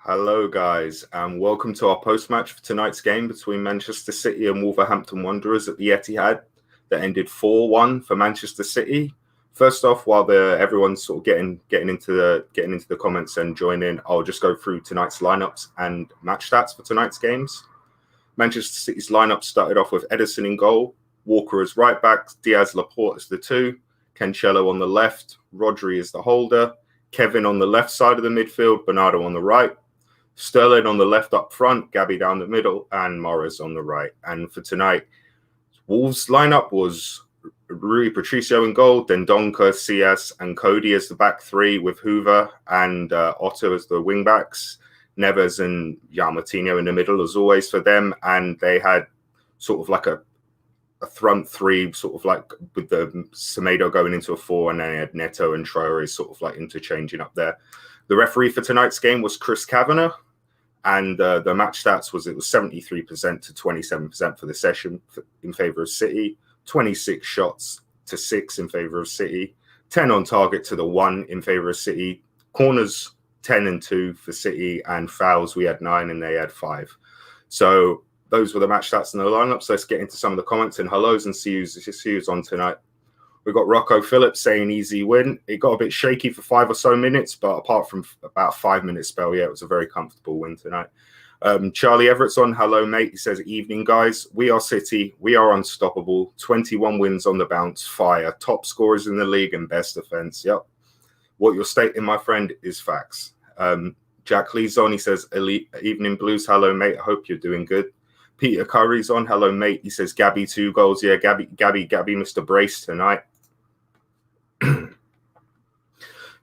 Hello, guys, and welcome to our post-match for tonight's game between Manchester City and Wolverhampton Wanderers at the Etihad that ended 4-1 for Manchester City. First off, while everyone's sort of getting into the comments and joining, I'll just go through tonight's lineups and match stats for tonight's games. Manchester City's lineup started off with Ederson in goal, Walker as right back, Diaz, Laporte as the two, Cancelo on the left, Rodri as the holder, Kevin on the left side of the midfield, Bernardo on the right, Sterling on the left up front, Gabby down the middle, and Morris on the right. And for tonight, Wolves' lineup was Rui Patricio in goal, Dendoncker, Cias, and Cody as the back three, with Hoover and Otto as the wing backs. Neves and Martinho in the middle, as always, for them. And they had sort of like a front three, sort of like with the Semedo going into a four, and then they had Neto and Traore sort of like interchanging up there. The referee for tonight's game was Chris Kavanagh. And the match stats was 73% to 27% for the session in favour of City, 26 shots to 6 in favour of City, 10 on target to the 1 in favour of City, corners 10 and 2 for City, and fouls we had 9 and they had 5. So those were the match stats and the lineups. Let's get into some of the comments and hellos and see who's on tonight. We've got Rocco Phillips saying easy win. It got a bit shaky for 5 or so minutes, but apart from about 5 minute spell, yeah, it was a very comfortable win tonight. Charlie Everett's on. Hello, mate. He says, evening, guys. We are City. We are unstoppable. 21 wins on the bounce. Fire. Top scorers in the league and best defense. Yep. What you're stating, my friend, is facts. Jack Lee's on. He says, elite evening blues. Hello, mate. I hope you're doing good. Peter Curry's on. Hello, mate. He says, Gabby 2 goals. Yeah, Gabby, Mr. Brace tonight.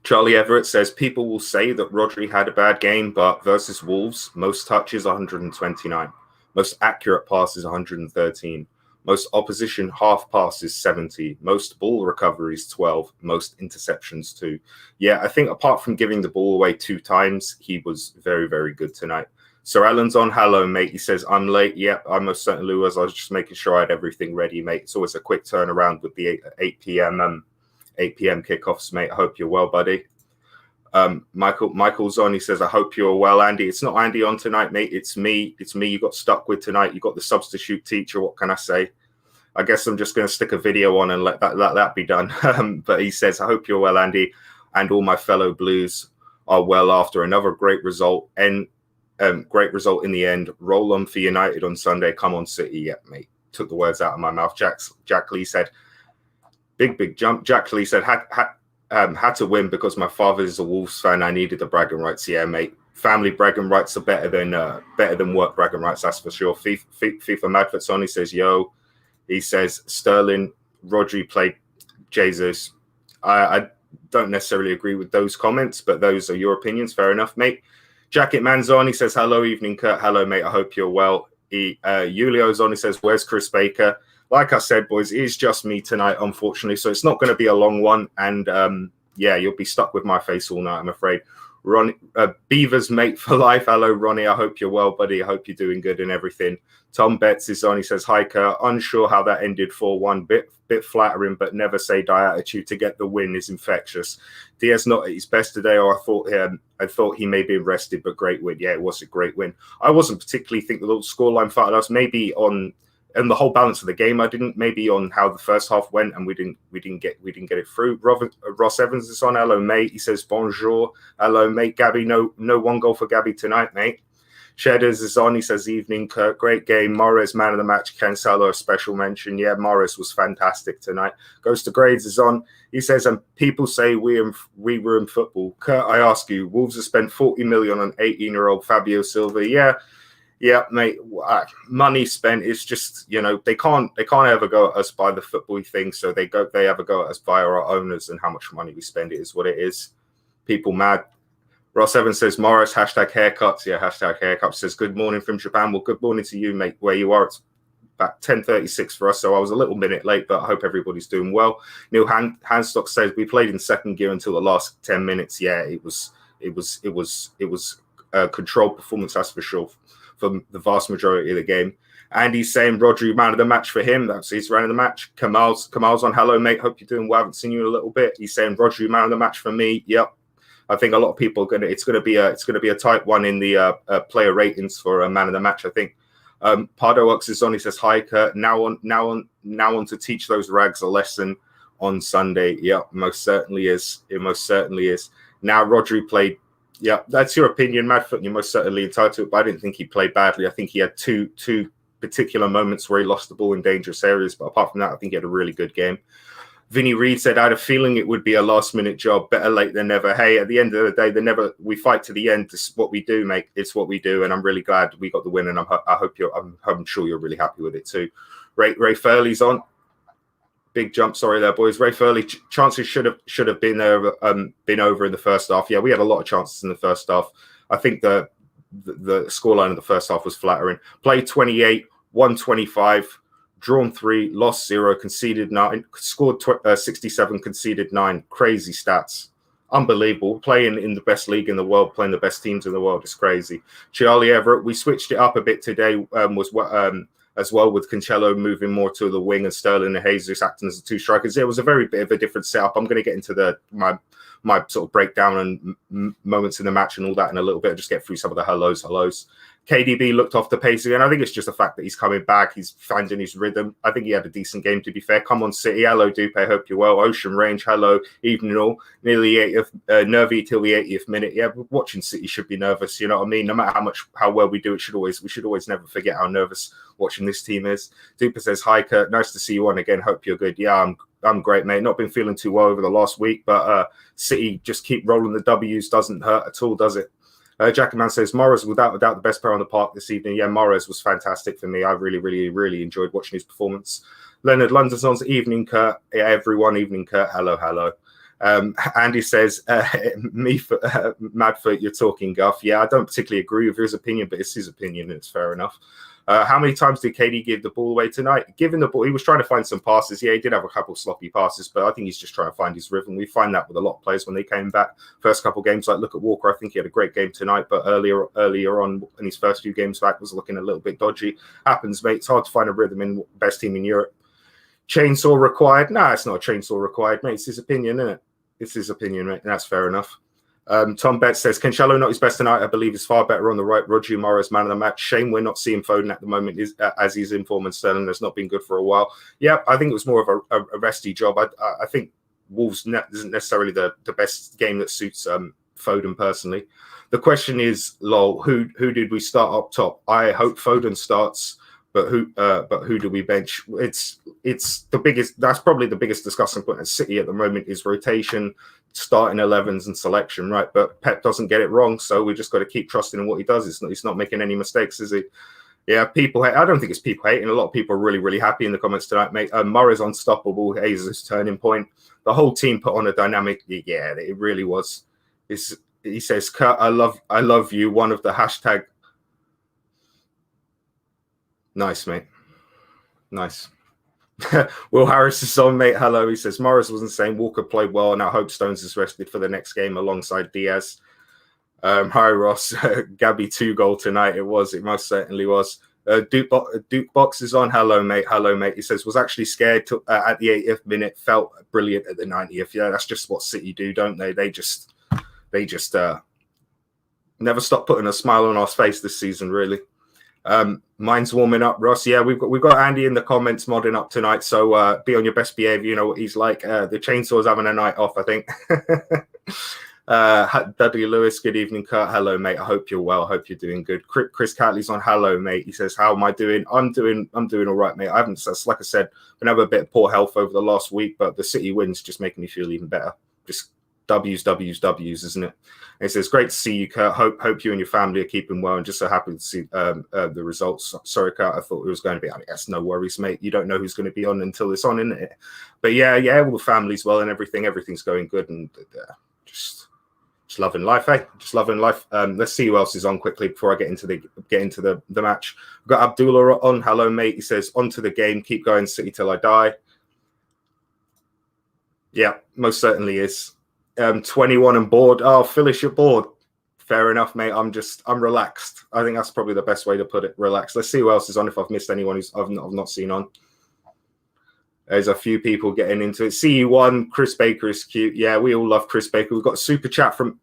Charlie Everett says, people will say that Rodri had a bad game, but versus Wolves, most touches 129, most accurate passes 113, most opposition half passes 70, most ball recoveries 12, most interceptions 2. Yeah, I think apart from giving the ball away 2 times, he was very, very good tonight. Sir Alan's on. Hello, mate. He says, I'm late. Yep, I most certainly was. I was just making sure I had everything ready, mate. It's always a quick turnaround with the 8 p.m. kickoffs, mate. I hope you're well, buddy. Michael's on. He says, I hope you're well, Andy. It's not Andy on tonight, mate. It's me. You got stuck with tonight. You got the substitute teacher. What can I say? I guess I'm just going to stick a video on and let that be done. But he says, I hope you're well, Andy, and all my fellow Blues are well after another great result. And great result in the end. Roll on for United on Sunday. Come on, City. Yeah, mate. Took the words out of my mouth. Jack Lee said, big jump. Jack Lee said, had to win because my father is a Wolves fan. I needed the bragging rights. Yeah, mate. Family bragging rights are better than work bragging rights. That's for sure. FIFA Madford's on. He says, yo. He says, Sterling, Rodri played Jesus. I don't necessarily agree with those comments, but those are your opinions. Fair enough, mate. Jacket Man's on. He says, hello, evening, Kurt. Hello, mate. I hope you're well. Julio's on. He says, where's Chris Baker? Like I said, boys, it is just me tonight, unfortunately. So it's not going to be a long one. And yeah, you'll be stuck with my face all night, I'm afraid. Ronnie, Beaver's mate for life. Hello, Ronnie. I hope you're well, buddy. I hope you're doing good and everything. Tom Betts is on. He says, hi, Kurt. Unsure how that ended 4-1. Bit flattering, but never say die attitude to get the win is infectious. Diaz not at his best today, or I thought he may be rested, but great win. Yeah, it was a great win. I wasn't particularly think the little scoreline flattered us. Maybe on the whole balance of the game, I didn't. Maybe on how the first half went, and we didn't get it through. Ross Evans is on. Hello, mate. He says bonjour. Hello, mate. Gabby, no 1 goal for Gabby tonight, mate. Shedders is on. He says, evening, Kurt. Great game. Morris, man of the match. Cancelo, a special mention. Yeah, Morris was fantastic tonight. Goes to Grades is on. He says, and people say we ruin football. Kurt, I ask you, Wolves have spent 40 million on 18-year-old Fabio Silva. Yeah, mate. Money spent is just, they can't ever go at us by the football thing. So they ever go at us via our owners and how much money we spend. It is what it is. People mad. Ross Evans says, Morris, #haircuts. Yeah, #haircuts. Says, good morning from Japan. Well, good morning to you, mate, where you are. It's about 10:36 for us, so I was a little minute late, but I hope everybody's doing well. Neil Handstock says, we played in second gear until the last 10 minutes. Yeah, it was a controlled performance, that's for sure, for the vast majority of the game. And he's saying Rodri, man of the match for him. That's his man of the match. Kamal's on. Hello, mate. Hope you're doing well. I haven't seen you in a little bit. He's saying Rodri, man of the match for me. Yep. I think a lot of people are it's going to be a tight one in the player ratings for a man of the match. I think. Pardo Ox is on. He says, "Hi, Kurt. Now on to teach those rags a lesson on Sunday." Yeah, most certainly is. It most certainly is. Now Rodri played. Yeah, that's your opinion, Madfoot. You're most certainly entitled to it, but I didn't think he played badly. I think he had two particular moments where he lost the ball in dangerous areas, but apart from that, I think he had a really good game. Vinny Reed said, "I had a feeling it would be a last-minute job. Better late than never." Hey, at the end of the day, we fight to the end. This is what we do, mate. It's what we do, and I'm really glad we got the win. And I'm sure you're really happy with it too. Ray Furley's on. Big jump, sorry there, boys. Ray Furley, chances should have been over in the first half. Yeah, we had a lot of chances in the first half. I think the scoreline of the first half was flattering. Played 28, won 25. Drawn 3, lost 0, conceded 9, scored 67, conceded 9. Crazy stats. Unbelievable. Playing in the best league in the world, playing the best teams in the world is crazy. Charlie Everett, we switched it up a bit today as well with Cancelo moving more to the wing and Sterling and Jesus acting as the two strikers. It was a very bit of a different setup. I'm going to get into my sort of breakdown and moments in the match and all that in a little bit. Just get through some of the hellos. KDB looked off the pace again. I think it's just the fact that he's coming back. He's finding his rhythm. I think he had a decent game, to be fair. Come on, City. Hello, Dupe. Hope you're well. Ocean Range. Hello. Evening all. Nearly 80th, nervy till the 80th minute. Yeah, watching City should be nervous. You know what I mean? No matter how well we do, we should always never forget how nervous watching this team is. Dupe says, "Hi, Kurt. Nice to see you on again. Hope you're good." Yeah, I'm great, mate. Not been feeling too well over the last week, but City just keep rolling the W's. Doesn't hurt at all, does it? Jackman says, "Morris, without a doubt, the best player on the park this evening." Yeah, Morris was fantastic for me. I really, really, really enjoyed watching his performance. Leonard London's on. Evening, Kurt. Yeah, everyone, evening, Kurt. Hello. Andy says, Madfoot, you're talking guff. Yeah, I don't particularly agree with his opinion, but it's his opinion and it's fair enough. How many times did KD give the ball away tonight? Giving the ball, he was trying to find some passes. Yeah, he did have a couple of sloppy passes, but I think he's just trying to find his rhythm. We find that with a lot of players when they came back. First couple of games, like look at Walker. I think he had a great game tonight, but earlier on in his first few games back was looking a little bit dodgy. Happens, mate. It's hard to find a rhythm in best team in Europe. Chainsaw required? Nah, it's not a chainsaw required, mate. It's his opinion, isn't it? It's his opinion, mate. And that's fair enough. Tom Betts says, Cancelo not his best tonight. I believe is far better on the right. Rodri Morris, man of the match. Shame we're not seeing Foden at the moment as he's in form, and Sterling has not been good for a while. Yeah, I think it was more of a resty job. I think Wolves isn't necessarily the best game that suits Foden personally. The question is, lol, who did we start up top? I hope Foden starts, but who do we bench? It's the biggest. That's probably the biggest discussion point at City at the moment is rotation, starting 11s and selection, right? But Pep doesn't get it wrong, so we just got to keep trusting in what he does. He's not making any mistakes, is he? Yeah, people hate. I don't think it's people hating. A lot of people are really, really happy in the comments tonight, mate. Murray's unstoppable. Jesus turning point. The whole team put on a dynamic. Yeah, it really was. He says, Kurt, I love you. One of the hashtag. Nice, mate. Nice. Will Harris is on, mate. Hello. He says Morris wasn't saying Walker played well, and I hope Stones is rested for the next game alongside Diaz. Hi, Ross. Gabby 2-goal tonight. It most certainly was. Duke Box is on. Hello, mate. He says was actually scared at the 80th minute. Felt brilliant at the 90th. Yeah, that's just what City do, don't they? They just never stop putting a smile on our face this season, really. Mine's warming up, Ross. Yeah, we've got Andy in the comments modding up tonight, so be on your best behavior. You know what he's like. The chainsaw's having a night off, I think. W. Lewis, good evening, Kurt. Hello, mate. I hope you're well. I hope you're doing good. Chris Catley's on. Hello, mate. He says, how am I doing? I'm doing all right, mate. I haven't, like I said, been having a bit of poor health over the last week, but the City wins just making me feel even better. Just W's, isn't it? And it says, great to see you, Kurt. Hope you and your family are keeping well, and just so happy to see the results. Sorry, Kurt, I thought it was going to be. I guess no worries, mate. You don't know who's going to be on until it's on, isn't it? But yeah, all the family's well and everything's going good, and just loving life, eh? Just loving life. Let's see who else is on quickly before I get into the match. We've got Abdullah on. Hello, mate. He says, on to the game. Keep going, City till I die. Yeah, most certainly is. 21 and bored. Oh, Phyllis, you're bored. Fair enough, mate. I'm relaxed. I think that's probably the best way to put it. Relaxed. Let's see who else is on. If I've missed anyone I've not seen on. There's a few people getting into it. CE1, Chris Baker is cute. Yeah, we all love Chris Baker. We've got a super chat from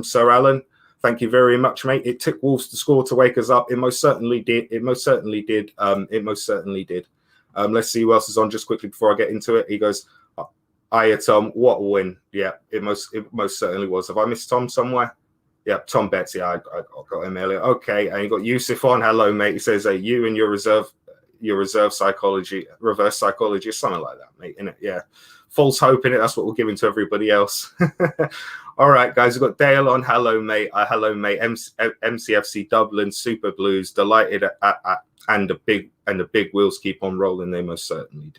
Sir Alan. Thank you very much, mate. It took Wolves to score to wake us up. It most certainly did. It most certainly did. Let's see who else is on just quickly before I get into it. He goes, "Hiya, Tom. What a win." Yeah, it most certainly was. Have I missed Tom somewhere? Yeah, Tom Betts. Yeah, I got him earlier. Okay, and you got Yusuf on. Hello, mate. He says, you and your reverse psychology, or something like that, mate. In it, yeah. False hope in it. That's what we're giving to everybody else. All right, guys. We've got Dale on. Hello, mate. MCFC Dublin Super Blues. Delighted and the big wheels keep on rolling. They most certainly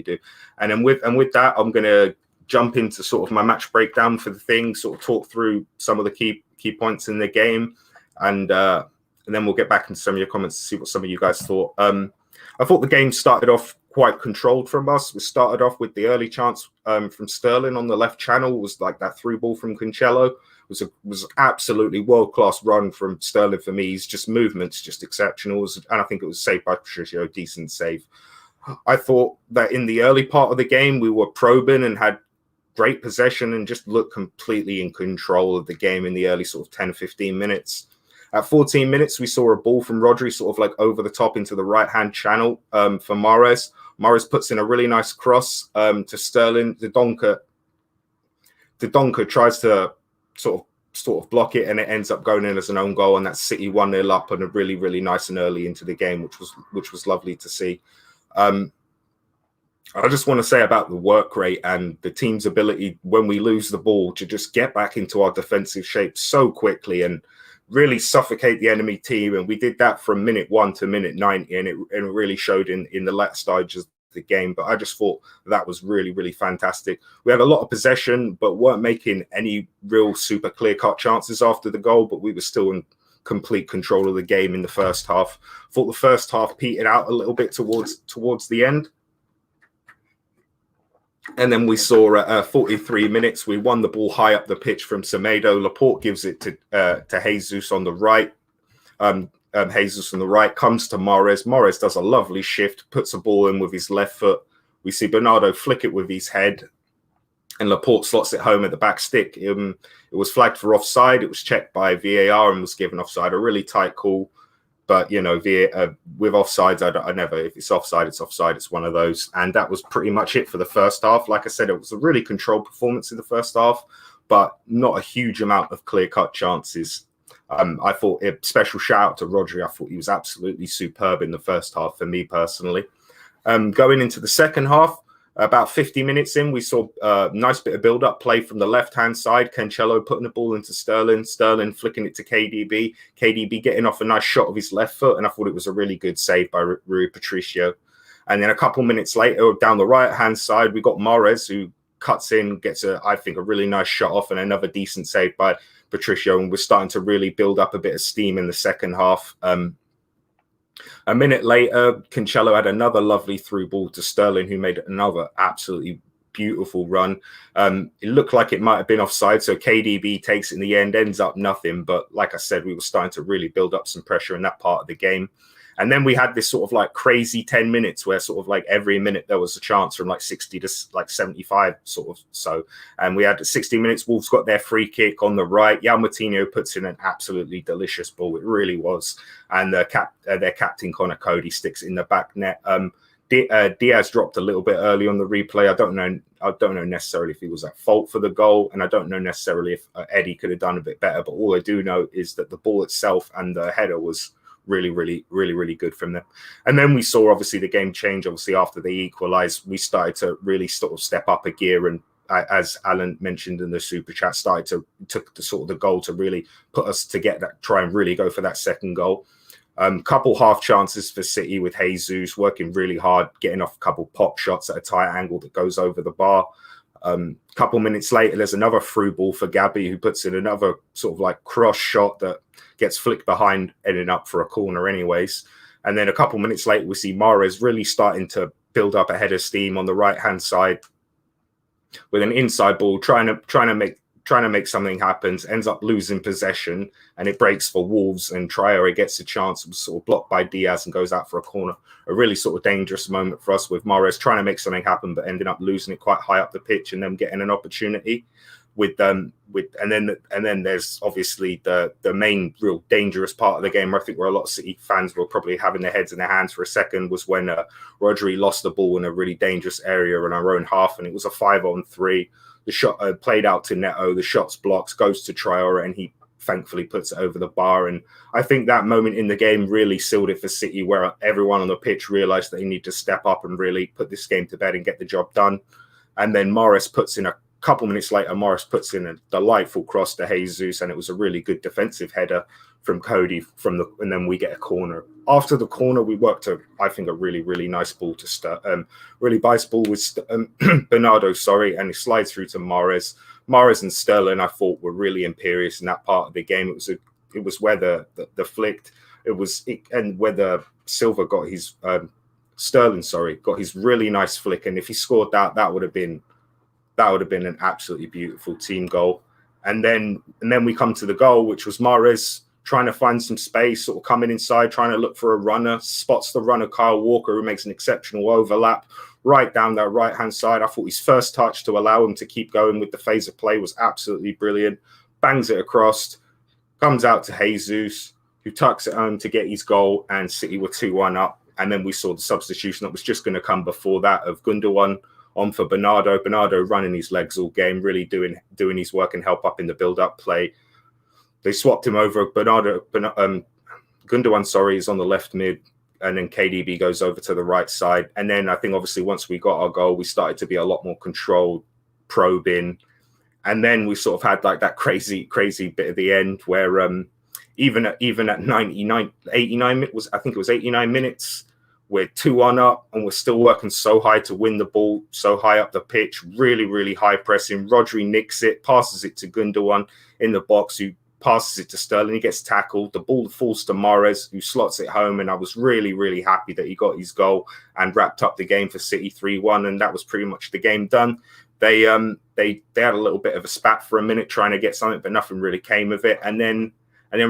do. And then with that, I'm gonna jump into sort of my match breakdown for the thing. Sort of talk through some of the key points in the game, and then we'll get back into some of your comments to see what some of you guys thought. I thought the game started off quite controlled from us. We started off with the early chance from Sterling on the left channel. It was like that through ball from Cancelo. It was absolutely world-class run from Sterling for me. His just movements just exceptional. And I think it was saved by Patricio, decent save. I thought that in the early part of the game, we were probing and had great possession and just looked completely in control of the game in the early sort of 10, 15 minutes. At 14 minutes, we saw a ball from Rodri sort of like over the top into the right-hand channel for Mahrez. Mahrez puts in a really nice cross to Sterling. The Donker tries to sort of block it, and it ends up going in as an own goal, and that's City 1-0 up and a really, really nice and early into the game, which was lovely to see. I just want to say about the work rate and the team's ability when we lose the ball to just get back into our defensive shape so quickly and really suffocate the enemy team. And we did that from minute 1 to minute 90, and it really showed in the latter stages of the game. But I just thought that was really, really fantastic. We had a lot of possession, but weren't making any real super clear-cut chances after the goal, but we were still in complete control of the game in the first half. Thought the first half petered out a little bit towards the end. And then we saw at 43 minutes, we won the ball high up the pitch from Semedo. Laporte gives it to Jesus on the right. Jesus on the right comes to Mahrez. Mahrez does a lovely shift, puts a ball in with his left foot. We see Bernardo flick it with his head, and Laporte slots it home at the back stick. It was flagged for offside. It was checked by VAR and was given offside. A really tight call. But, you know, with offsides, I never, if it's offside, it's offside. It's one of those. And that was pretty much it for the first half. Like I said, it was a really controlled performance in the first half, but not a huge amount of clear-cut chances. I thought a special shout out to Rodri. I thought he was absolutely superb in the first half for me personally. Going into the second half, about 50 minutes in, we saw a nice bit of build-up play from the left-hand side. Cancelo putting the ball into Sterling. Sterling flicking it to KDB. KDB getting off a nice shot of his left foot, and I thought it was a really good save by Rui Patricio. And then a couple minutes later, down the right-hand side, we got Mahrez, who cuts in, gets I think, a really nice shot off, and another decent save by Patricio. And we're starting to really build up a bit of steam in the second half. A minute later, Cancelo had another lovely through ball to Sterling, who made another absolutely beautiful run. It looked like it might have been offside, so KDB takes it in the end, ends up nothing. But like I said, we were starting to really build up some pressure in that part of the game. And then we had this sort of like crazy 10 minutes where sort of like every minute there was a chance from like 60 to like 75 sort of so. And we had 60 minutes. Wolves got their free kick on the right. Yao Martino puts in an absolutely delicious ball. It really was. And their captain, Connor Cody, sticks it in the back net. Diaz dropped a little bit early on the replay. I don't know necessarily if he was at fault for the goal, and I don't know necessarily if Eddie could have done a bit better. But all I do know is that the ball itself and the header was really good from them. And then we saw obviously the game change. Obviously after they equalized, we started to really sort of step up a gear, and as Alan mentioned in the super chat, took the sort of the goal to really put us to try and really go for that second goal. Couple half chances for City with Jesus working really hard, getting off a couple pop shots at a tight angle that goes over the bar. Couple minutes later, there's another through ball for Gabby, who puts in another sort of like cross shot that gets flicked behind, ending up for a corner anyways. And then a couple minutes later, we see Mahrez really starting to build up a head of steam on the right-hand side with an inside ball, trying to trying to make something happen, ends up losing possession, and it breaks for Wolves, and Traore gets a chance, was sort of blocked by Diaz and goes out for a corner. A really sort of dangerous moment for us with Mahrez trying to make something happen, but ending up losing it quite high up the pitch and then getting an opportunity and then there's obviously the main real dangerous part of the game, where I think where a lot of City fans were probably having their heads in their hands for a second, was when Rodri lost the ball in a really dangerous area in our own half, and it was a 5-on-3. The shot played out to Neto, the shot's blocked, goes to Traore, and he thankfully puts it over the bar. And I think that moment in the game really sealed it for City, where everyone on the pitch realised that they need to step up and really put this game to bed and get the job done. And then Mahrez puts in a couple minutes later, Mahrez puts in a delightful cross to Jesus, and it was a really good defensive header from Cody and then we get a corner. After the corner, we worked I think a really, really nice ball to really nice ball with Bernardo, and it slides through to Mahrez. Mahrez and Sterling, I thought, were really imperious in that part of the game. It was where the flicked, and whether Silva got his Sterling, got his really nice flick, and if he scored that would have been an absolutely beautiful team goal. And then we come to the goal, which was Mahrez trying to find some space, sort of coming inside, trying to look for a runner, spots the runner, Kyle Walker, who makes an exceptional overlap right down that right-hand side. I thought his first touch to allow him to keep going with the phase of play was absolutely brilliant. Bangs it across, comes out to Jesus, who tucks it home to get his goal, and City were 2-1 up. And then we saw the substitution that was just going to come before that of Gundogan on for Bernardo. Bernardo running his legs all game, really doing his work and help up in the build-up play. They swapped him over. Gundogan, is on the left mid, and then KDB goes over to the right side. And then I think obviously once we got our goal, we started to be a lot more controlled, probing. And then we sort of had like that crazy bit at the end where even at 89 minutes, we're 2-1 up, and we're still working so high to win the ball, so high up the pitch, really, really high pressing. Rodri nicks it, passes it to Gundogan in the box, who passes it to Sterling. He gets tackled. The ball falls to Mahrez, who slots it home. And I was really, really happy that he got his goal and wrapped up the game for City 3-1. And that was pretty much the game done. They had a little bit of a spat for a minute trying to get something, but nothing really came of it. And then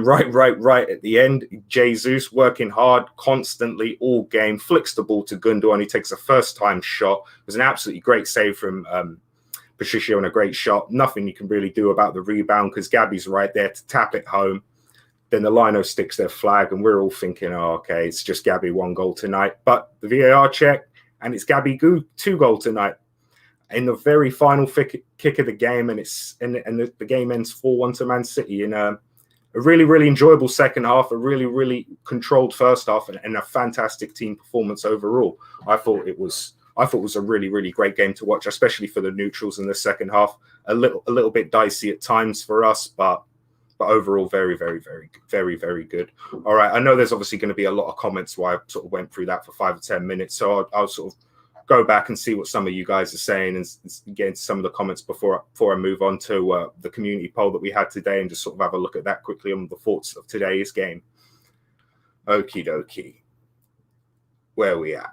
right at the end, Jesus, working hard constantly all game, flicks the ball to Gundogan. He takes a first-time shot. It was an absolutely great save from Patricio, and a great shot. Nothing you can really do about the rebound because Gabby's right there to tap it home. Then the lino sticks their flag, and we're all thinking, oh, okay, it's just Gabby 1 goal tonight. But the VAR check, and it's Gabby 2 goal tonight. In the very final kick of the game, and the game ends 4-1 to Man City in a really, really enjoyable second half, a really, really controlled first half, and a fantastic team performance overall. I thought it was a really, really great game to watch, especially for the neutrals in the second half. A little bit dicey at times for us, but overall very, very, very, very, very good. All right, I know there's obviously going to be a lot of comments why I sort of went through that for 5 or 10 minutes, so I'll sort of go back and see what some of you guys are saying and get into some of the comments before I move on to the community poll that we had today, and just sort of have a look at that quickly on the thoughts of today's game. Okie dokie. Where are we at?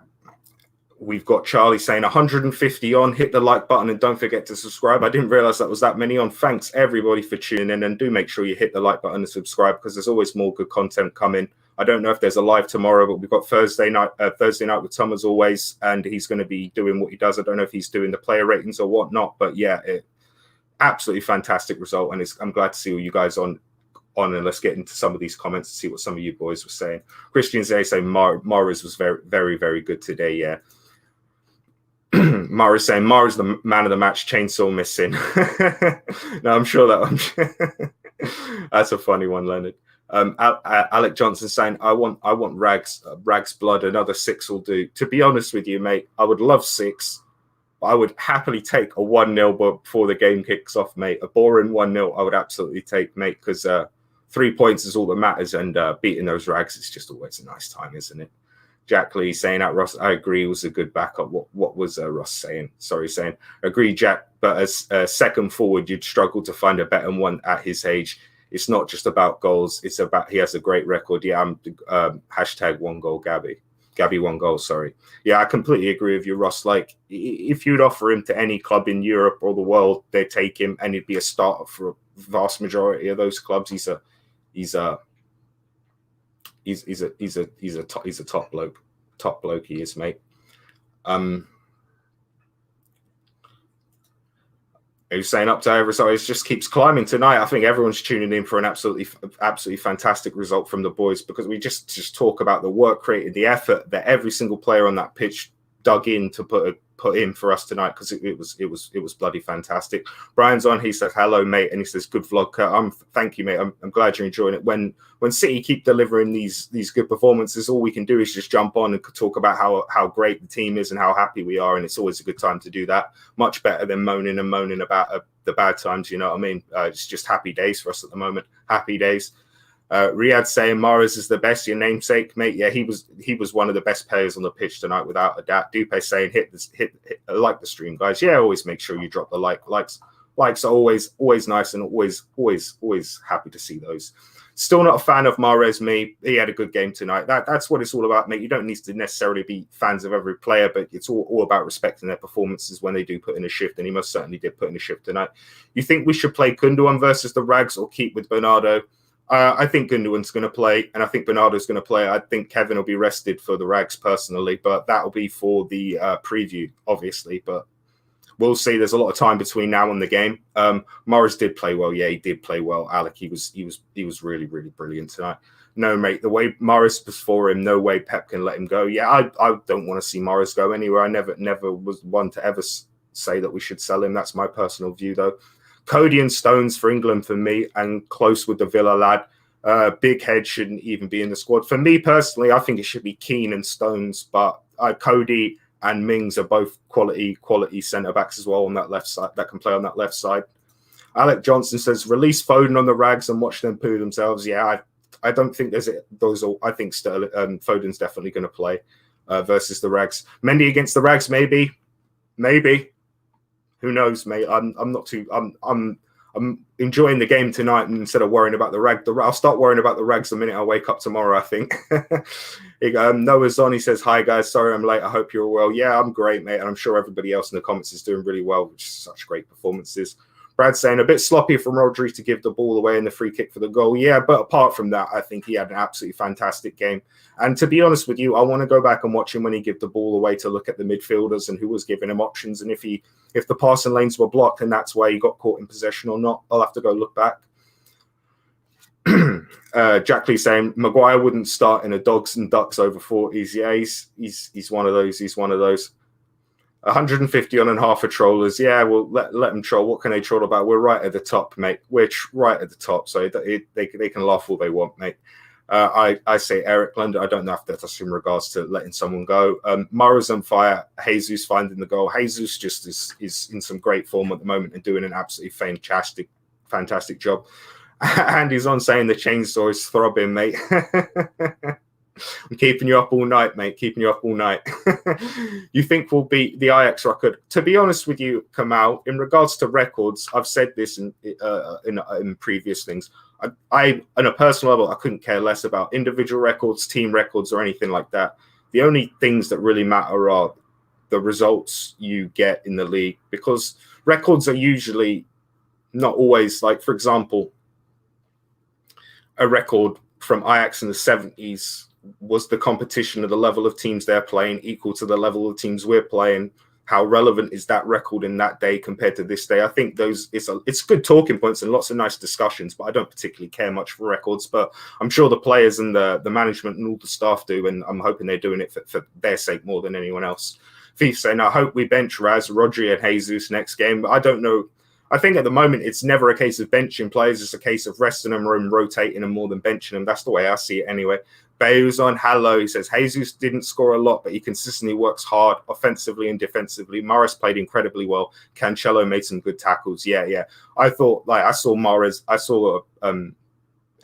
We've got Charlie saying 150 on, hit the like button and don't forget to subscribe. I didn't realize that was that many on. Thanks everybody for tuning in, and do make sure you hit the like button and subscribe because there's always more good content coming. I don't know if there's a live tomorrow, but we've got Thursday night with Tom as always, and he's going to be doing what he does. I don't know if he's doing the player ratings or whatnot, but yeah, absolutely fantastic result, and I'm glad to see all you guys on. And let's get into some of these comments and see what some of you boys were saying. Christian Zay saying Mahrez was very, very, very good today. Yeah. Mahrez saying Mahrez the man of the match, chainsaw missing. No, I'm sure that that's a funny one, Leonard. Alec Johnson saying I want Rags blood, another 6 will do. To be honest with you, mate, I would love 6. But I would happily take a 1-0 before the game kicks off, mate. A boring 1-0 I would absolutely take, mate, because 3 points is all that matters, and beating those Rags is just always a nice time, isn't it? Jack Lee saying that Ross, I agree, was a good backup. What was Ross saying? Sorry, saying agree, Jack. But as a second forward, you'd struggle to find a better one at his age. It's not just about goals; it's about he has a great record. Yeah, I'm #1 goal Gabby. Gabby 1 goal, sorry. Yeah, I completely agree with you, Ross. Like, if you'd offer him to any club in Europe or the world, they'd take him, and he'd be a starter for a vast majority of those clubs. He's a top bloke. Top bloke he is, mate. He was saying up to every, so it just keeps climbing tonight. I think everyone's tuning in for an absolutely fantastic result from the boys, because we just talk about the work created, the effort that every single player on that pitch dug in to put in for us tonight, because it was bloody fantastic. Brian's on. He said hello, mate, and he says good vlog. Thank you, mate. I'm glad you're enjoying it. When City keep delivering these good performances, all we can do is just jump on and talk about how great the team is and how happy we are, and it's always a good time to do that. Much better than moaning about the bad times. You know what I mean? It's just happy days for us at the moment. Happy days. Riyadh saying Mahrez is the best, your namesake, mate. Yeah, he was one of the best players on the pitch tonight, without a doubt. Dupe saying hit like the stream, guys. Yeah, always make sure you drop the likes. Likes are always nice, and always happy to see those. Still not a fan of Mahrez, me. He had a good game tonight. That's what it's all about, mate. You don't need to necessarily be fans of every player, but it's all about respecting their performances when they do put in a shift, and he most certainly did put in a shift tonight. You think we should play Gundogan versus the Rags or keep with Bernardo? I think Gundogan's going to play, and I think Bernardo's going to play. I think Kevin will be rested for the Rags personally, but that'll be for the preview, obviously. But we'll see. There's a lot of time between now and the game. Morris did play well. Yeah, he did play well. Alec, he was really, really brilliant tonight. No, mate, the way Morris was for him, no way Pep can let him go. Yeah, I don't want to see Morris go anywhere. I never was one to ever say that we should sell him. That's my personal view, though. Cody and Stones for England for me, and close with the Villa lad. Big Head shouldn't even be in the squad. For me personally, I think it should be Keane and Stones, but Cody and Mings are both quality centre-backs as well on that left side, that can play on that left side. Alec Johnson says, release Foden on the Rags and watch them poo themselves. Yeah, I don't think I think Foden's definitely going to play versus the Rags. Mendy against the Rags, maybe. Who knows, mate? I'm enjoying the game tonight, and instead of worrying about the Rag, I'll start worrying about the Rags the minute I wake up tomorrow, I think. Noah's on. He says, hi, guys. Sorry I'm late. I hope you're well. Yeah, I'm great, mate. And I'm sure everybody else in the comments is doing really well, which is such great performances. Brad saying, a bit sloppy from Rodri to give the ball away in the free kick for the goal. Yeah, but apart from that, I think he had an absolutely fantastic game. And to be honest with you, I want to go back and watch him when he gave the ball away to look at the midfielders and who was giving him options. And if the passing lanes were blocked and that's why he got caught in possession or not, I'll have to go look back. Jack Lee saying, Maguire wouldn't start in a dogs and ducks over 40s. Yeah, he's one of those. He's one of those. 150 on and half of trollers. Yeah, well, let them troll. What can they troll about? We're right at the top, mate. We're right at the top, so they can laugh all they want, mate. I say Eric London. I don't know if that's in regards to letting someone go. Mara's on fire. Jesus finding the goal. Jesus just is in some great form at the moment and doing an absolutely fantastic job. Andy's on saying the chainsaw is throbbing, mate. I'm keeping you up all night, mate. Keeping you up all night. You think we'll beat the Ajax record? To be honest with you, Kamal, in regards to records, I've said this in previous things. I, on a personal level, I couldn't care less about individual records, team records, or anything like that. The only things that really matter are the results you get in the league, because records are usually not always, like, for example, a record from Ajax in the 70s was the competition of the level of teams they're playing equal to the level of teams we're playing. How relevant is that record in that day compared to this day? I think it's good talking points and lots of nice discussions, but I don't particularly care much for records. But I'm sure the players and the management and all the staff do, and I'm hoping they're doing it for their sake more than anyone else. Thief saying, I hope we bench Raz, Rodri and Jesus next game, but I don't know. I think at the moment it's never a case of benching players. It's a case of resting them and rotating them more than benching them. That's the way I see it anyway. Bayou's on. Hello. He says, Jesus didn't score a lot, but he consistently works hard offensively and defensively. Morris played incredibly well. Cancelo made some good tackles. Yeah. I thought, I saw Morris. I saw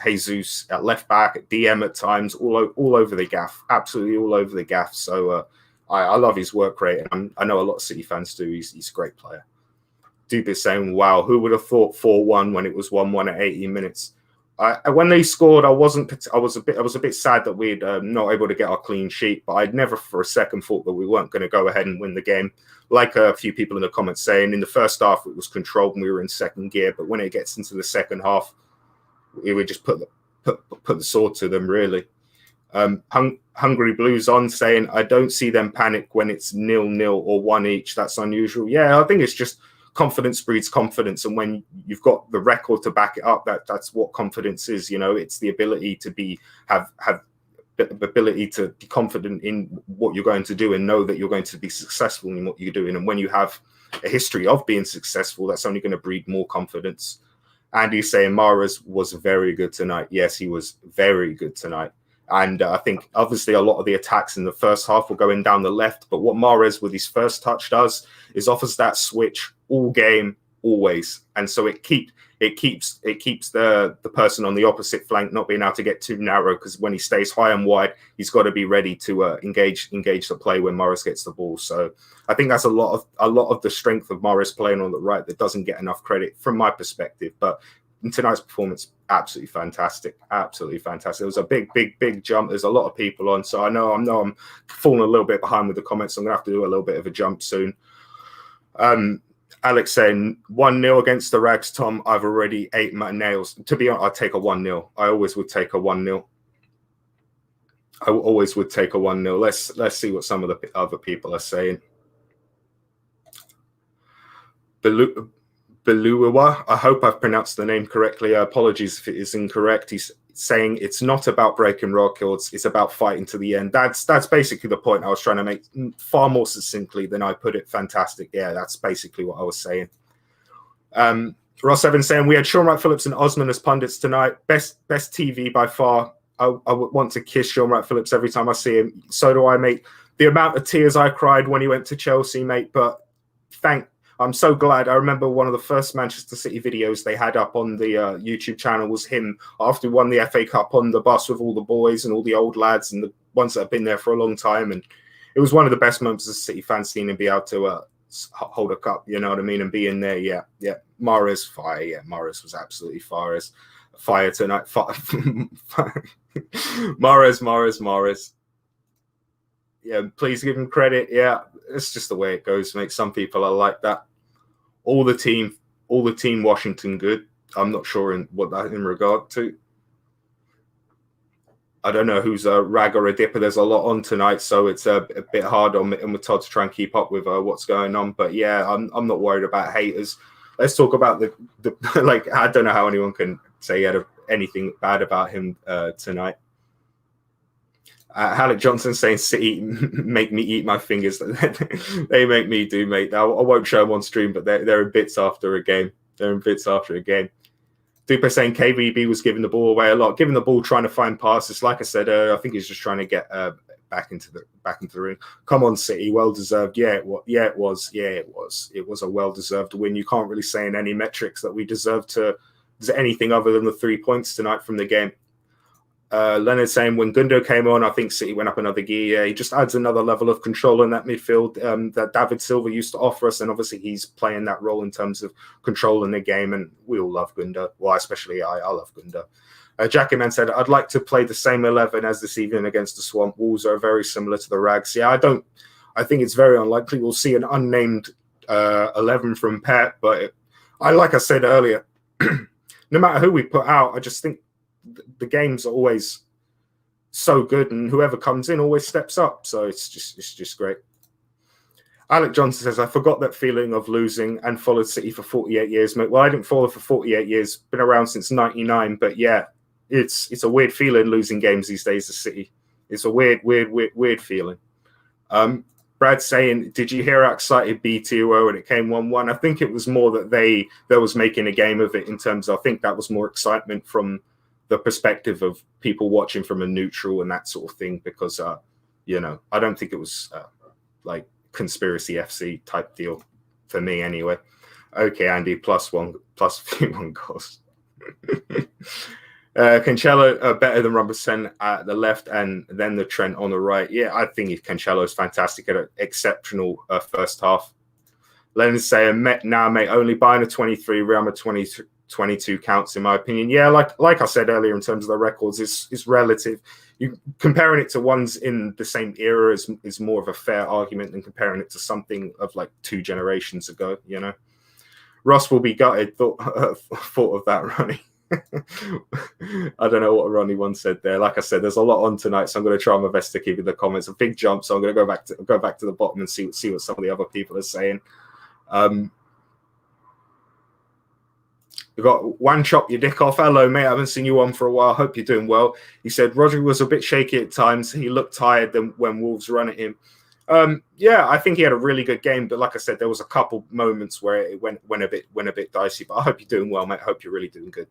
Jesus at left back, at DM at times, all over the gaff. Absolutely all over the gaff. So I love his work rate. And I know a lot of City fans do. He's a great player. Dupe is saying, wow, who would have thought 4-1 when it was 1-1 at 18 minutes? When they scored, I was a bit sad that we'd not able to get our clean sheet, but I'd never for a second thought that we weren't going to go ahead and win the game. Like a few people in the comments saying, in the first half it was controlled and we were in second gear, but when it gets into the second half, we would just put the sword to them, really. Hungry Blues on saying, I don't see them panic when it's 0-0 or 1 each. That's unusual. Yeah, I think it's just confidence breeds confidence, and when you've got the record to back it up, that's what confidence is. You know, it's the ability to have the ability to be confident in what you're going to do and know that you're going to be successful in what you're doing. And when you have a history of being successful, that's only going to breed more confidence. Andy's saying Mahrez was very good tonight. Yes, he was very good tonight. And I think obviously a lot of the attacks in the first half were going down the left. But what Mahrez with his first touch does is offers that switch all game, always. And so it keeps the person on the opposite flank not being able to get too narrow, because when he stays high and wide, he's got to be ready to engage the play when Mahrez gets the ball. So I think that's a lot of the strength of Mahrez playing on the right that doesn't get enough credit from my perspective. But in tonight's performance, absolutely fantastic. Absolutely fantastic. It was a big jump. There's a lot of people on, so I know I'm falling a little bit behind with the comments. I'm gonna have to do a little bit of a jump soon. Alex saying 1-0 against the Rags, Tom. I've already ate my nails. To be honest, I'd take a 1-0. I always would take a 1-0. I always would take a 1-0. Let's see what some of the other people are saying. Beluwa, I hope I've pronounced the name correctly. Apologies if it is incorrect. He's saying it's not about breaking records, it's about fighting to the end. That's basically the point I was trying to make far more succinctly than I put it. Fantastic. Yeah, that's basically what I was saying. Ross Evans saying we had Sean Wright-Phillips and Osman as pundits tonight. Best TV by far. I would want to kiss Sean Wright-Phillips every time I see him. So do I, mate. The amount of tears I cried when he went to Chelsea, mate. But I'm so glad. I remember one of the first Manchester City videos they had up on the YouTube channel was him after he won the FA Cup on the bus with all the boys and all the old lads and the ones that have been there for a long time. And it was one of the best moments as a City fan, seeing him be able to hold a cup, you know what I mean, and be in there. Yeah. Mahrez, fire. Yeah, Mahrez was absolutely fire tonight. Mahrez. Yeah, please give him credit. Yeah, it's just the way it goes, mate. Some people are like that. All the team Washington good. I'm not sure in regard to. I don't know who's a rag or a dipper. There's a lot on tonight, so it's a bit hard on with Todd to try and keep up with what's going on. But yeah, I'm not worried about haters. Let's talk about the like. I don't know how anyone can say he had anything bad about him tonight. Halleck Johnson saying City make me eat my fingers. They make me do, mate. I won't show them on stream, but they're in bits after a game. Duper saying KVB was giving the ball away a lot, giving the ball, trying to find passes. Like I said, I think he's just trying to get back into the ring. Come on, City, well deserved. It was a well deserved win. You can't really say in any metrics that we deserve to anything other than the 3 points tonight from the game. Leonard saying when Gundo came on, I think City went up another gear. He just adds another level of control in that midfield that David Silva used to offer us, and obviously he's playing that role in terms of controlling the game, and we all love Gundo. Well, especially I love Gundo. Jackie Man said, I'd like to play the same 11 as this evening against the Swamp. Wolves are very similar to the Rags. Yeah, I think it's very unlikely we'll see an unnamed 11 from Pep, but like I said earlier, no matter who we put out, I just think the games are always so good, and whoever comes in always steps up. So it's just great. Alec Johnson says, I forgot that feeling of losing and followed City for 48 years, mate. Well, I didn't follow for 48 years, been around since 99, but yeah, it's a weird feeling losing games these days to City. It's a weird feeling. Brad saying, did you hear how excited BT were when it came 1-1? I think it was more that they was making a game of it in terms of, I think that was more excitement from the perspective of people watching from a neutral and that sort of thing, because, I don't think it was like conspiracy FC type deal for me anyway. Okay, Andy, plus one goals. Cancelo better than Robertson at the left and then the Trent on the right. Yeah, I think Cancelo is fantastic at an exceptional first half. Leonard saying, now, mate, only buying a 23, Real Madrid 22 counts, in my opinion. Yeah, like I said earlier, in terms of the records, it's relative. You comparing it to ones in the same era is more of a fair argument than comparing it to something of like 2 generations ago. You know, Ross will be gutted. Thought of that, Ronnie. I don't know what Ronnie once said there. Like I said, there's a lot on tonight, so I'm going to try my best to keep you the comments a big jump. So I'm going to go back to the bottom and see what some of the other people are saying. We've got One Chop Your Dick Off. Hello, mate. I haven't seen you on for a while. Hope you're doing well. He said Rodri was a bit shaky at times. He looked tired when Wolves run at him. Yeah, I think he had a really good game, but like I said, there was a couple moments where it went a bit dicey. But I hope you're doing well, mate. I hope you're really doing good.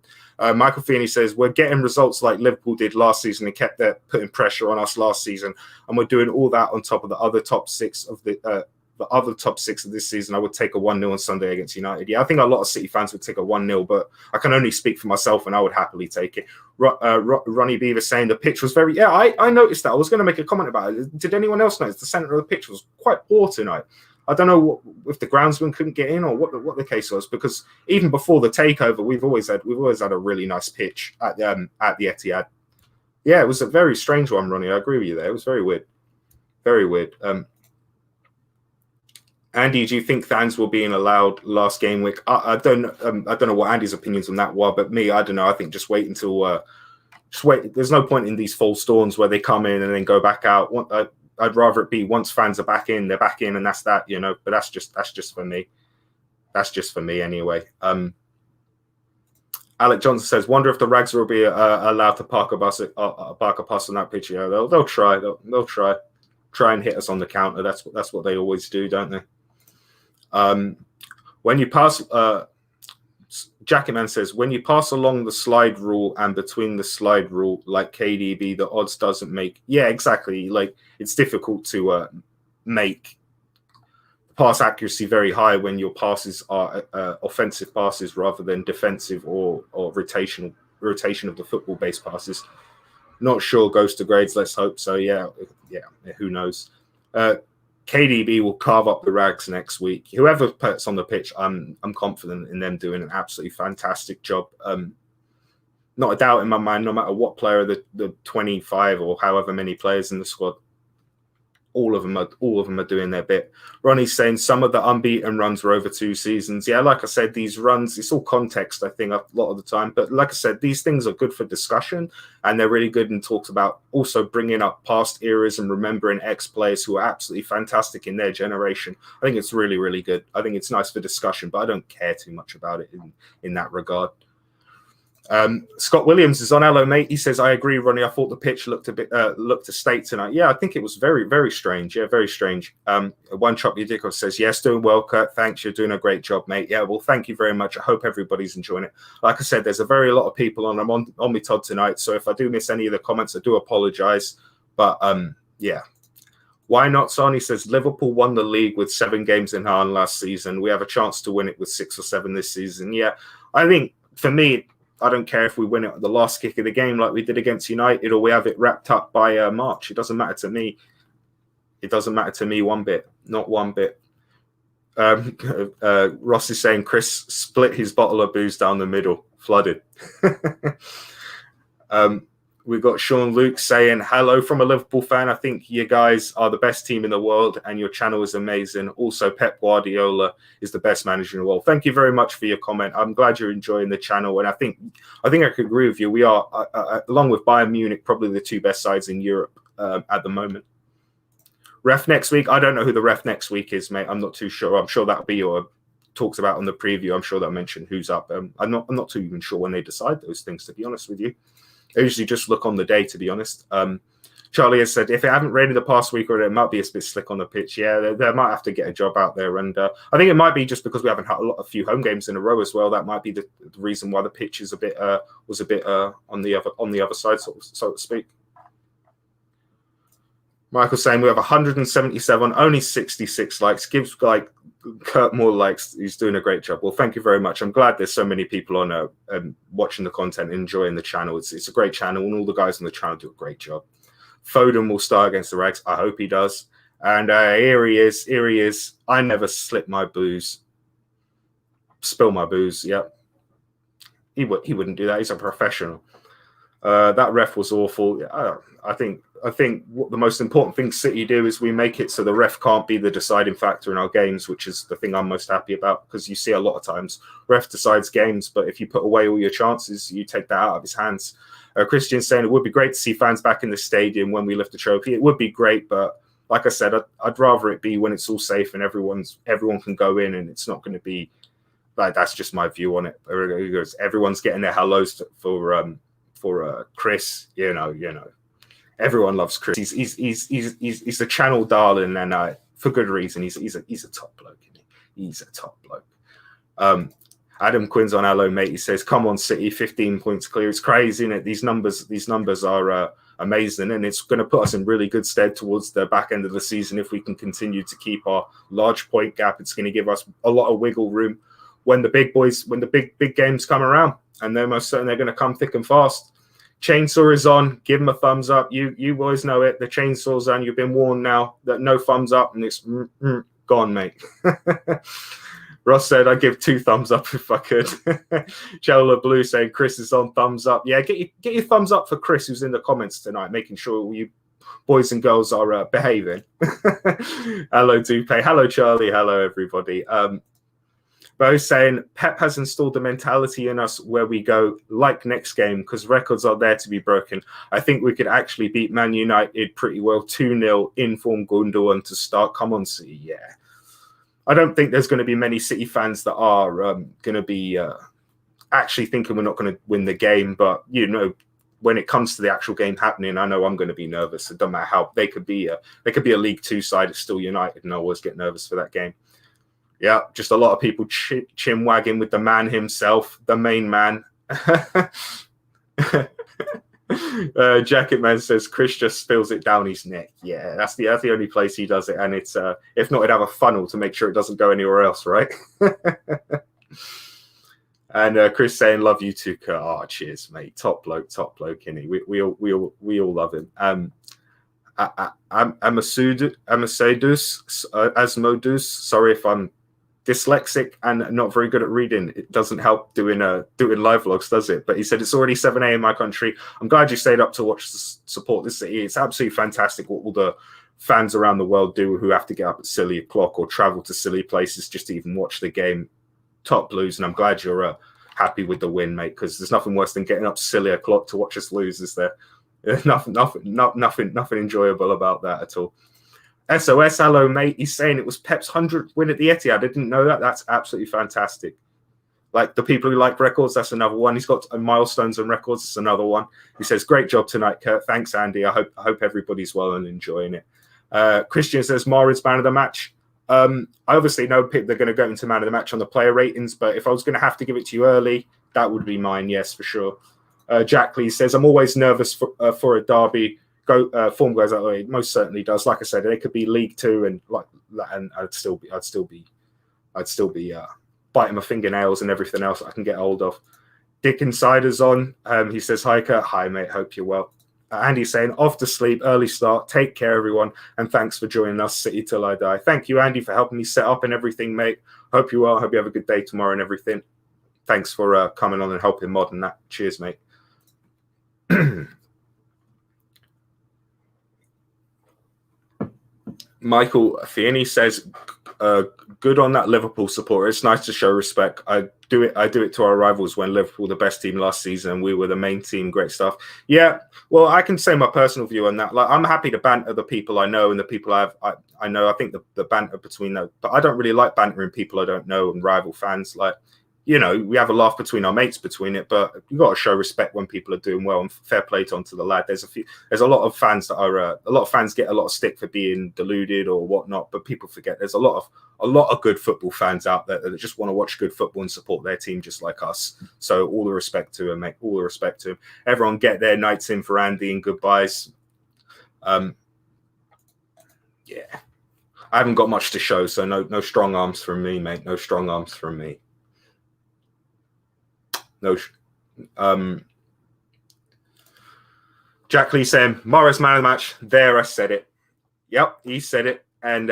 Michael Feeney says we're getting results like Liverpool did last season and kept putting pressure on us last season, and we're doing all that on top of the other top six of this season. I would take a 1-0 on Sunday against United. Yeah, I think a lot of City fans would take a 1-0, but I can only speak for myself, and I would happily take it. Ronnie Beaver saying the pitch was very... Yeah, I noticed that. I was going to make a comment about it. Did anyone else notice the centre of the pitch was quite poor tonight? I don't know if the groundsman couldn't get in or what the case was, because even before the takeover, we've always had a really nice pitch at the Etihad. Yeah, it was a very strange one, Ronnie. I agree with you there. It was very weird. Very weird. Andy, do you think fans were being allowed last game week? I don't know what Andy's opinions on that were, but me, I don't know. I think just wait until wait. There's no point in these false dawns where they come in and then go back out. I'd rather it be once fans are back in, they're back in, and that's that, you know. But that's just for me. That's just for me anyway. Alec Johnson says, "Wonder if the Rags will be allowed to park a bus on that pitch." Yeah, they'll try. They'll try and hit us on the counter. That's what they always do, don't they? When you pass, Jacketman says, when you pass along the slide rule and between the slide rule, like KDB, the odds doesn't make. Yeah, exactly. Like it's difficult to make pass accuracy very high when your passes are offensive passes rather than defensive or rotation of the football-based passes. Not sure goes to grades. Let's hope so. Yeah. Who knows? KDB will carve up the Rags next week. Whoever puts on the pitch, I'm confident in them doing an absolutely fantastic job. Not a doubt in my mind, no matter what player, the 25 or however many players in the squad, all of them are doing their bit. Ronnie's saying some of the unbeaten runs were over 2 seasons. Yeah, like I said, these runs, it's all context, I think, a lot of the time. But like I said, these things are good for discussion, and they're really good and talks about also bringing up past eras and remembering ex-players who are absolutely fantastic in their generation. I think it's really, really good. I think it's nice for discussion, but I don't care too much about it in that regard. Scott Williams is on. Hello, mate. He says, I agree, Ronnie. I thought the pitch looked a state tonight. Yeah, I think it was very, very strange. Yeah, very strange. One Chop Your Dick Off says, yes, doing well, Kurt. Thanks. You're doing a great job, mate. Yeah, well, thank you very much. I hope everybody's enjoying it. Like I said, there's a very lot of people on me Todd tonight. So if I do miss any of the comments, I do apologize. But yeah. Why not? Sani says, Liverpool won the league with 7 games in hand last season. We have a chance to win it with 6 or 7 this season. Yeah, I think for me, I don't care if we win it at the last kick of the game like we did against United, or we have it wrapped up by March. It doesn't matter to me. It doesn't matter to me one bit. Not one bit. Ross is saying Chris split his bottle of booze down the middle. Flooded. We've got Sean Luke saying, hello from a Liverpool fan. I think you guys are the best team in the world and your channel is amazing. Also, Pep Guardiola is the best manager in the world. Thank you very much for your comment. I'm glad you're enjoying the channel. And I think I could agree with you. We are, along with Bayern Munich, probably the 2 best sides in Europe at the moment. Ref next week. I don't know who the ref next week is, mate. I'm not too sure. I'm sure that'll be talked about on the preview. I'm sure they'll mention who's up. I'm not too even sure when they decide those things, to be honest with you. I usually just look on the day, to be honest. Charlie has said, if it haven't rained the past week, or it might be a bit slick on the pitch. Yeah, they might have to get a job out there. And I think it might be just because we haven't had a few home games in a row as well. That might be the reason why the pitch is was a bit on the other side, so to speak. Michael's saying we have 177, only 66 likes. Gives Kurt more likes. He's doing a great job. Well, thank you very much. I'm glad there's so many people on watching the content, enjoying the channel. It's a great channel, and all the guys on the channel do a great job. Foden will start against the Rags. I hope he does. And here he is. Here he is. I never slip my booze. Spill my booze. Yep. he wouldn't do that. He's a professional. That ref was awful. I think what the most important thing City do is we make it so the ref can't be the deciding factor in our games, which is the thing I'm most happy about, because you see a lot of times ref decides games, but if you put away all your chances, you take that out of his hands. Christian saying it would be great to see fans back in the stadium when we lift the trophy. It would be great, but like I said, I'd rather it be when it's all safe and everyone can go in, and it's not going to be like, that's just my view on it. Everyone's getting their hellos for Chris. You know, everyone loves Chris. He's the channel darling, and for good reason. He's a top bloke. He's a top bloke. Adam Quinn's on hello, mate. He says, "Come on, City, 15 points clear. It's crazy, isn't it? These numbers are amazing, and it's going to put us in really good stead towards the back end of the season if we can continue to keep our large point gap. It's going to give us a lot of wiggle room when the big games come around, and they're most certainly going to come thick and fast." Chainsaw is on. Give him a thumbs up. You boys know it. The chainsaw's on. You've been warned now that no thumbs up, and it's gone, mate. Ross said, "I'd give 2 thumbs up if I could." Chola Blue saying, "Chris is on, thumbs up." Yeah, get your thumbs up for Chris, who's in the comments tonight, making sure you boys and girls are behaving. Hello, Dupe. Hello, Charlie. Hello, everybody. Bo's saying, Pep has installed the mentality in us where we go like next game because records are there to be broken. I think we could actually beat Man United pretty well 2-0 in form Gundogan to start. Come on, City. Yeah. I don't think there's going to be many City fans that are going to be actually thinking we're not going to win the game. But, you know, when it comes to the actual game happening, I know I'm going to be nervous. It doesn't matter how they could be a League Two side. It's still United, and I always get nervous for that game. Yeah, just a lot of people chin wagging with the man himself, the main man. Jacket Man says Chris just spills it down his neck. Yeah, that's the only place he does it, and it's if not, it'd have a funnel to make sure it doesn't go anywhere else, right? And Chris saying, "Love you too, Kurt." Oh, cheers, mate. Top bloke, innit? We all love him. Asmodus. Sorry if I'm dyslexic and not very good at reading. It doesn't help doing live vlogs, does it? But he said it's already 7 a.m. in my country. I'm glad you stayed up to support this city. It's absolutely fantastic what all the fans around the world do who have to get up at silly o'clock or travel to silly places just to even watch the game. Top Blues, and I'm glad you're happy with the win, mate, because there's nothing worse than getting up silly o'clock to watch us lose, is there? There's nothing enjoyable about that at all. SOS, hello, mate. He's saying it was Pep's 100th win at the Etihad. I didn't know that. That's absolutely fantastic. Like the people who like records, that's another one. He's got milestones and records. It's another one. He says, "Great job tonight, Kurt. Thanks, Andy. I hope everybody's well and enjoying it." Christian says, "Mahrez man of the match." I obviously know they're going to go into man of the match on the player ratings, but if I was going to have to give it to you early, that would be mine. Yes, for sure. Jack Lee says, "I'm always nervous for a derby. Form goes that way." It most certainly does. Like I said, they could be League Two, and I'd still be biting my fingernails and everything else I can get hold of. Dick Insider's on. He says, "Hi, Kurt." Hi, mate. Hope you're well. Andy's saying, "Off to sleep, early start. Take care, everyone, and thanks for joining us, City Till I Die." Thank you, Andy, for helping me set up and everything, mate. Hope you well. Hope you have a good day tomorrow and everything. Thanks for coming on and helping mod and that. Cheers, mate. Michael Fieni says, "Good on that Liverpool supporter. It's nice to show respect. I do it to our rivals when Liverpool were the best team last season and we were the main team. Great stuff." Yeah, well, I can say my personal view on that. Like, I'm happy to banter the people I know and the people I know. I think the banter between them, but I don't really like bantering people I don't know and rival fans. Like, you know, we have a laugh between our mates between it, but you got to show respect when people are doing well, and fair play onto the lad. There's a lot of fans that are a lot of fans get a lot of stick for being deluded or whatnot, but people forget there's a lot of good football fans out there that just want to watch good football and support their team just like us. So all the respect to him, mate. All the respect to him. Everyone get their nights in for Andy and goodbyes. Yeah, I haven't got much to show, so no strong arms from me, mate. No strong arms from me. No. Jack Lee saying, "Mahrez man of the match." There, I said it. Yep, he said it. And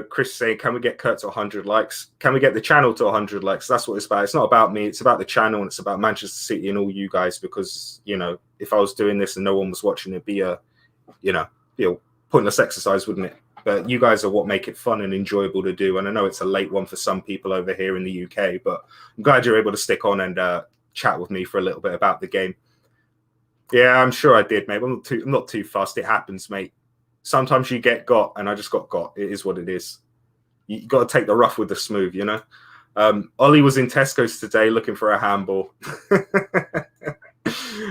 Chris saying, can we get Kurt to 100 likes? Can we get the channel to 100 likes? That's what it's about. It's not about me. It's about the channel, and it's about Manchester City and all you guys. Because, you know, if I was doing this and no one was watching, it'd be a pointless exercise, wouldn't it? But you guys are what make it fun and enjoyable to do. And I know it's a late one for some people over here in the UK, but I'm glad you're able to stick on and chat with me for a little bit about the game. Yeah, I'm sure I did, mate. I'm not too fast. It happens, mate. Sometimes you get got, and I just got. It is what it is. You got to take the rough with the smooth, you know. Ollie was in Tesco's today looking for a handball.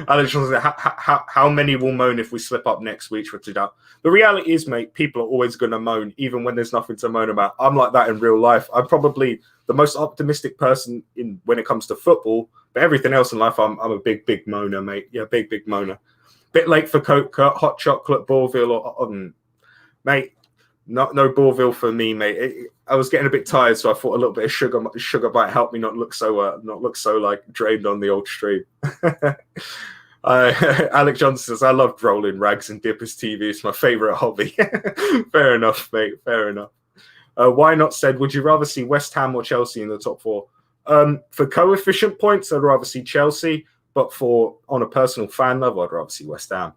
Alex Johnson, how many will moan if we slip up next week? The reality is, mate, people are always going to moan, even when there's nothing to moan about. I'm like that in real life. I'm probably the most optimistic person when it comes to football, but everything else in life, I'm a big moaner, mate. Yeah, big moaner. Bit late for Coke, hot chocolate, Bourville, or mate. No Bourville for me, mate. I was getting a bit tired, so I thought a little bit of sugar might help me not look so like drained on the old stream. Alex Johnson says, I love rolling rags and dippers TV. It's my favorite hobby. Fair enough, mate. Fair enough. Why not said, would you rather see West Ham or Chelsea in the top four? For coefficient points, I'd rather see Chelsea. But on a personal fan level, I'd rather see West Ham.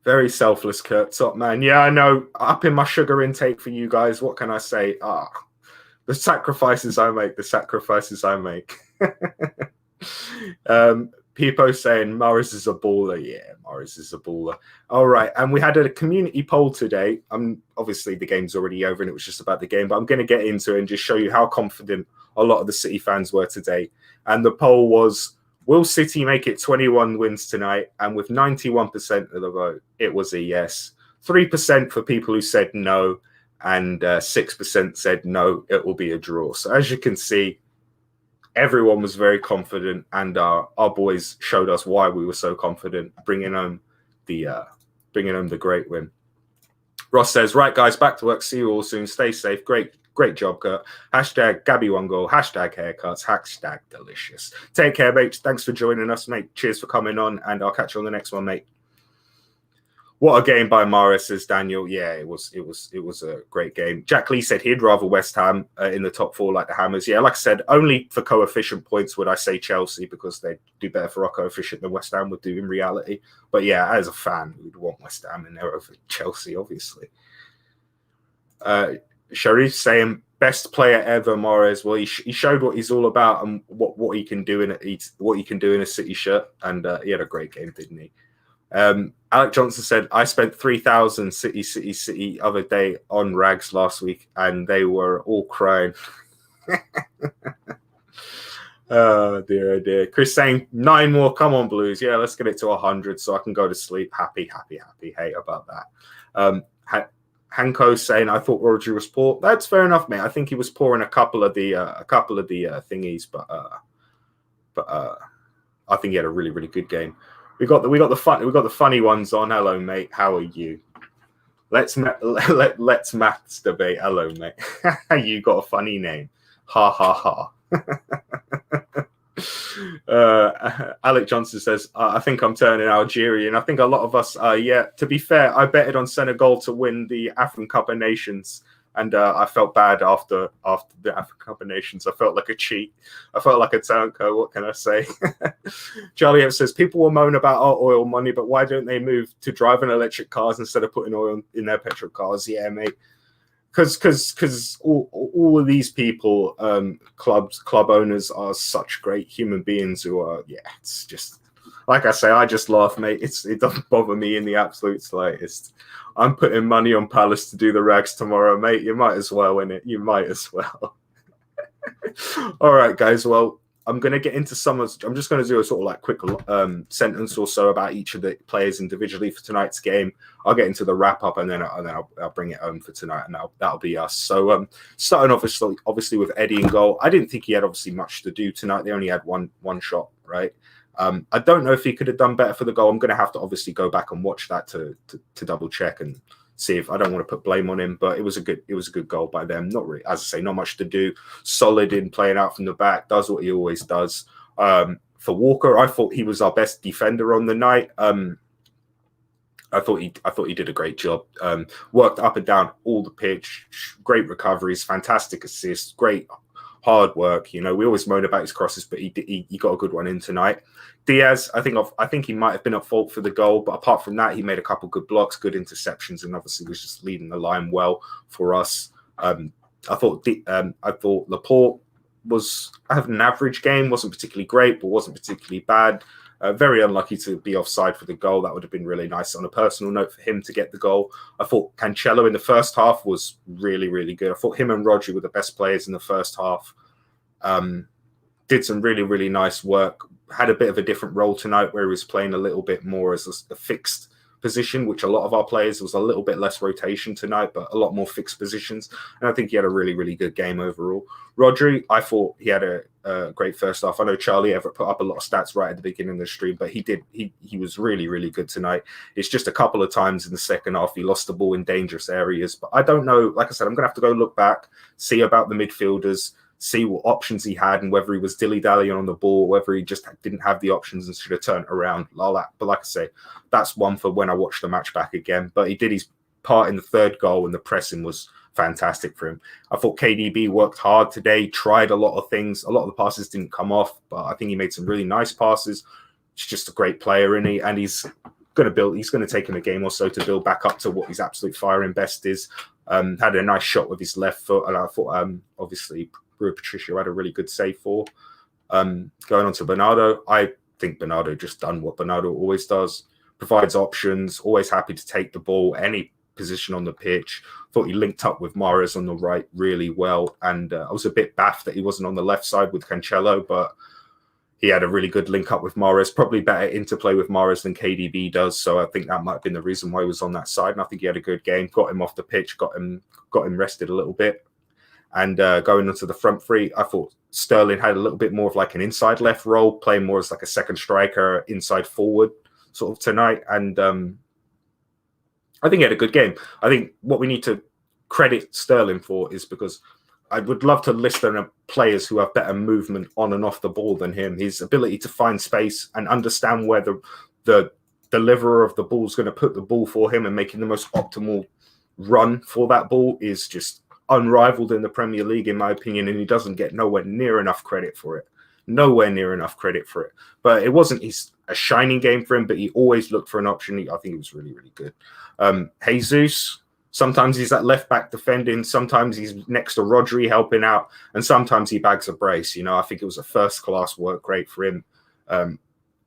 Very selfless, Kurt. Top man. Yeah, I know. Upping my sugar intake for you guys. What can I say? The sacrifices I make. People saying Morris is a baller. Yeah, Morris is a baller. All right. And we had a community poll today. Obviously, the game's already over and it was just about the game, but I'm going to get into it and just show you how confident a lot of the City fans were today. And the poll was, will City make it 21 wins tonight? And with 91% of the vote, it was a yes. 3% for people who said no, and 6% said no, it will be a draw. So as you can see, everyone was very confident, and our boys showed us why we were so confident, bringing home the great win. Ross says, right, guys, back to work. See you all soon. Stay safe. Great job, Kurt. Hashtag Gabby One Goal. Hashtag haircuts. Hashtag delicious. Take care, mate. Thanks for joining us, mate. Cheers for coming on, and I'll catch you on the next one, mate. What a game by Morris, says Daniel. Yeah, it was a great game. Jack Lee said he'd rather West Ham in the top four like the Hammers. Yeah, like I said, only for coefficient points would I say Chelsea, because they do better for our coefficient than West Ham would do in reality. But yeah, as a fan, we'd want West Ham in there over Chelsea, obviously. Sharif saying best player ever, Morris. Well, he showed what he's all about and what he can do in a City shirt, and he had a great game, didn't he? Alec Johnson said, I spent 3,000 City other day on rags last week, and they were all crying. Oh dear. Chris saying 9 more. Come on, Blues. Yeah, let's get it to 100 so I can go to sleep. Happy. Hey about that. Hanko saying, I thought Rodri was poor. That's fair enough, mate. I think he was poor in a couple of the thingies, but I think he had a really, really good game. We got the funny ones on. Hello, mate. How are you? Let's maths debate. Hello, mate. You got a funny name. Ha ha ha. Alec Johnson says, I think I'm turning Algerian. I think a lot of us yeah, to be fair, I betted on Senegal to win the African Cup of Nations, and I felt bad after the African Cup of Nations. I felt like a cheat. I felt like a turncoat. What can I say? Charlie says, people will moan about our oil money, but why don't they move to driving electric cars instead of putting oil in their petrol cars? Yeah, mate. Because all of these people, club owners, are such great human beings who are, yeah, it's just, like I say, I just laugh, mate. It doesn't bother me in the absolute slightest. I'm putting money on Palace to do the rags tomorrow, mate. You might as well, innit? You might as well. All right, guys. Well, I'm going to get into I'm just going to do a sort of like quick sentence or so about each of the players individually for tonight's game. I'll get into the wrap up, and then I'll bring it home for tonight, and that'll be us. So starting obviously with Eddie in goal. I didn't think he had obviously much to do tonight. They only had one shot, right? I don't know if he could have done better for the goal. I'm going to have to obviously go back and watch that to double check and see if I don't want to put blame on him, but it was a good goal by them. Not really, as I say, not much to do. Solid in playing out from the back, does what he always does. For Walker, I thought he was our best defender on the night. I thought he did a great job. Worked up and down all the pitch, great recoveries, fantastic assists, great hard work. You know, we always moan about his crosses, but he got a good one in tonight. Diaz, I think he might have been at fault for the goal, but apart from that, he made a couple good blocks, good interceptions, and obviously was just leading the line well for us. I thought Laporte was having an average game, wasn't particularly great, but wasn't particularly bad. Very unlucky to be offside for the goal. That would have been really nice on a personal note for him to get the goal. I thought Cancelo in the first half was really, really good. I thought him and Rodri were the best players in the first half. Did some really, really nice work. Had a bit of a different role tonight where he was playing a little bit more as a fixed position, which a lot of our players was a little bit less rotation tonight, but a lot more fixed positions. And I think he had a really, really good game overall. Rodri, I thought he had a great first half. I know Charlie Everett put up a lot of stats right at the beginning of the stream, but he was really, really good tonight. It's just a couple of times in the second half he lost the ball in dangerous areas. But I don't know. Like I said, I'm going to have to go look back, see about the midfielders, see what options he had and whether he was dilly-dallying on the ball, whether he just didn't have the options and should have turned around, all that. But like I say, that's one for when I watch the match back again. But he did his part in the third goal and the pressing was fantastic for him. I thought KDB worked hard today, tried a lot of things. A lot of the passes didn't come off, but I think he made some really nice passes. He's just a great player, isn't he? And he's going to take him a game or so to build back up to what his absolute firing best is. Had a nice shot with his left foot, and I thought obviously Rui Patricio had a really good save for. Going on to Bernardo, I think Bernardo just done what Bernardo always does, provides options, always happy to take the ball, any position on the pitch. Thought he linked up with Mahrez on the right really well, and I was a bit baffed that he wasn't on the left side with Cancelo, but he had a really good link up with Mahrez, probably better interplay with Mahrez than KDB does, so I think that might have been the reason why he was on that side, and I think he had a good game, got him off the pitch, got him rested a little bit. And going into the front three, I thought Sterling had a little bit more of like an inside left role, playing more as like a second striker, inside forward sort of tonight. And I think he had a good game. I think what we need to credit Sterling for is because I would love to list down players who have better movement on and off the ball than him. His ability to find space and understand where the deliverer of the ball is going to put the ball for him and making the most optimal run for that ball is just unrivaled in the Premier League, in my opinion, and he doesn't get nowhere near enough credit for it. But it wasn't a shining game for him, but he always looked for an option. I think it was really, really good. Jesus, sometimes he's at left back defending, sometimes he's next to Rodri helping out, and sometimes he bags a brace. You know, I think it was a first class work rate for him.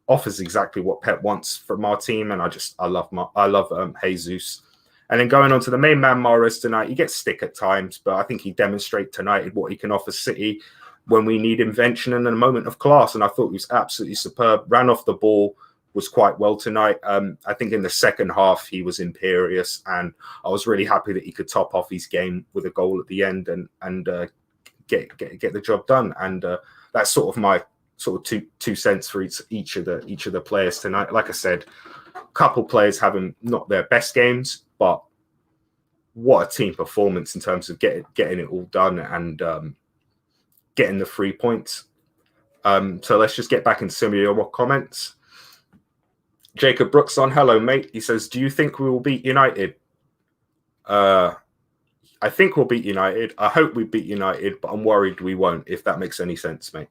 Offers exactly what Pep wants from our team, and I love Jesus. And then going on to the main man, Mahrez, tonight, he gets stick at times, but I think he demonstrated tonight what he can offer City when we need invention and a moment of class. And I thought he was absolutely superb, ran off the ball, was quite well tonight. I think in the second half, he was imperious, and I was really happy that he could top off his game with a goal at the end and get the job done. And that's sort of my sort of two cents for each of the players tonight. Like I said, a couple players having not their best games, but what a team performance in terms of getting it all done and getting the 3 points. So let's just get back into some of your comments. Jacob Brooks on, hello, mate. He says, do you think we will beat United? I think we'll beat United. I hope we beat United, but I'm worried we won't, if that makes any sense, mate.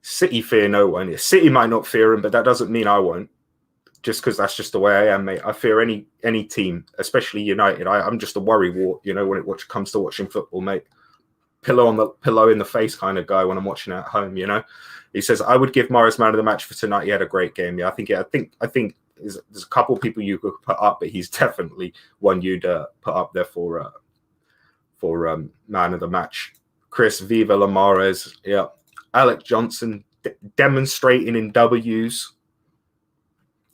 City fear no one. City might not fear him, but that doesn't mean I won't. Just because that's just the way I am, mate. I fear any team, especially United. I'm just a worrywart, you know, when it comes to watching football, mate. Pillow in the face kind of guy when I'm watching at home, you know. He says, I would give Mahrez man of the match for tonight. He had a great game. Yeah, I think there's a couple of people you could put up, but he's definitely one you'd put up there for man of the match. Chris, Viva La Mahrez. Yeah. Alex Johnson demonstrating in W's.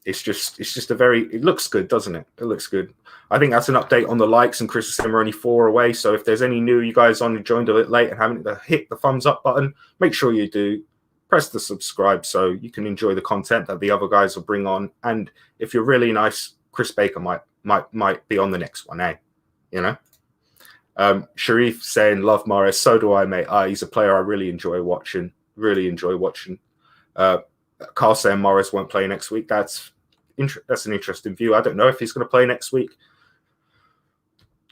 It's just it looks good, doesn't it? It looks good. I think that's an update on the likes, and Chris and we're only 4 away. So if there's any new you guys on who joined a bit late and haven't hit the thumbs up button, make sure you do. Press the subscribe so you can enjoy the content that the other guys will bring on. And if you're really nice, Chris Baker might be on the next one, eh? You know? Sharif saying, love Mahrez. So do I, mate. He's a player I really enjoy watching. Carl saying Mahrez won't play next week. that's an interesting view. I don't know if he's going to play next week.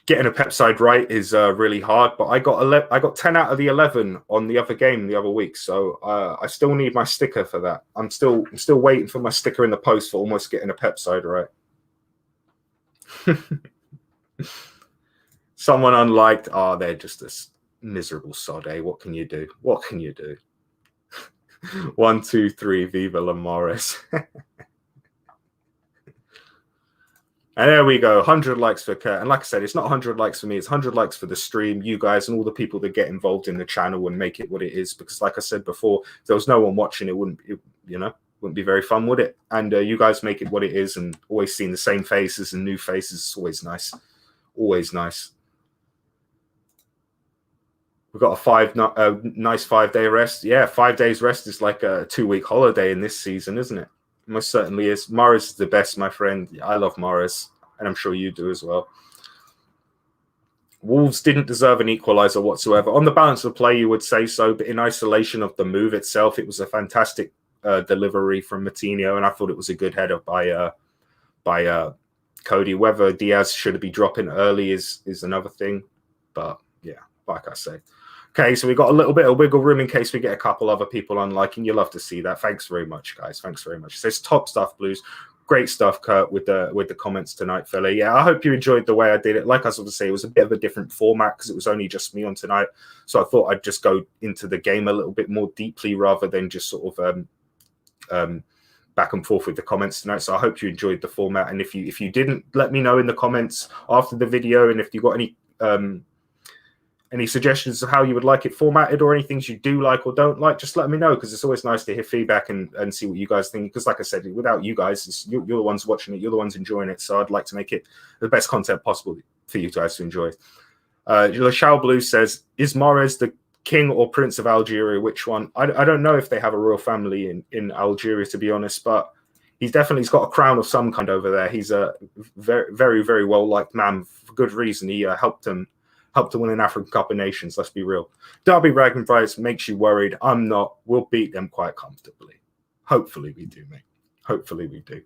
Getting a Pepside right is really hard, but I got 10 out of the 11 on the other game the other week, so I still need my sticker for that. I'm still waiting for my sticker in the post for almost getting a Pepside right. Someone unliked. Oh, they're just a miserable sod, eh? What can you do? What can you do? 1, 2, 3, Viva La Morris. And there we go, 100 likes for Kurt. And like I said, it's not 100 likes for me. It's 100 likes for the stream, you guys, and all the people that get involved in the channel and make it what it is. Because like I said before, if there was no one watching, it wouldn't be very fun, would it? And you guys make it what it is, and always seeing the same faces and new faces. It's always nice. Always nice. We've got a nice 5-day rest. Yeah, 5 days rest is like a 2-week holiday in this season, isn't it? Most certainly is. Morris is the best, my friend. I love Morris, and I'm sure you do as well. Wolves didn't deserve an equaliser whatsoever. On the balance of play, you would say so, but in isolation of the move itself, it was a fantastic delivery from Matinho, and I thought it was a good header by Cody. Whether Diaz should be dropping early is another thing, but yeah, like I say. Okay, so we got a little bit of wiggle room in case we get a couple other people unliking. You love to see that. Thanks very much, guys. Thanks very much. It says top stuff, Blues. Great stuff, Kurt, with the comments tonight, fella. Yeah, I hope you enjoyed the way I did it. Like I was going to say, it was a bit of a different format because it was only just me on tonight. So I thought I'd just go into the game a little bit more deeply rather than just sort of back and forth with the comments tonight. So I hope you enjoyed the format. And if you didn't, let me know in the comments after the video. And if you got any suggestions of how you would like it formatted or any things you do like or don't like, just let me know, because it's always nice to hear feedback and see what you guys think. Because like I said, without you guys, you're the ones watching it, you're the ones enjoying it. So I'd like to make it the best content possible for you guys to enjoy. Lachal Blue says, is Mahrez the king or prince of Algeria? Which one? I don't know if they have a royal family in Algeria, to be honest, but he's got a crown of some kind over there. He's a very, very, very well-liked man for good reason. He helped to win an African Cup of Nations, let's be real. Derby Dragonflies makes you worried. I'm not. We'll beat them quite comfortably. Hopefully we do, mate. Hopefully we do.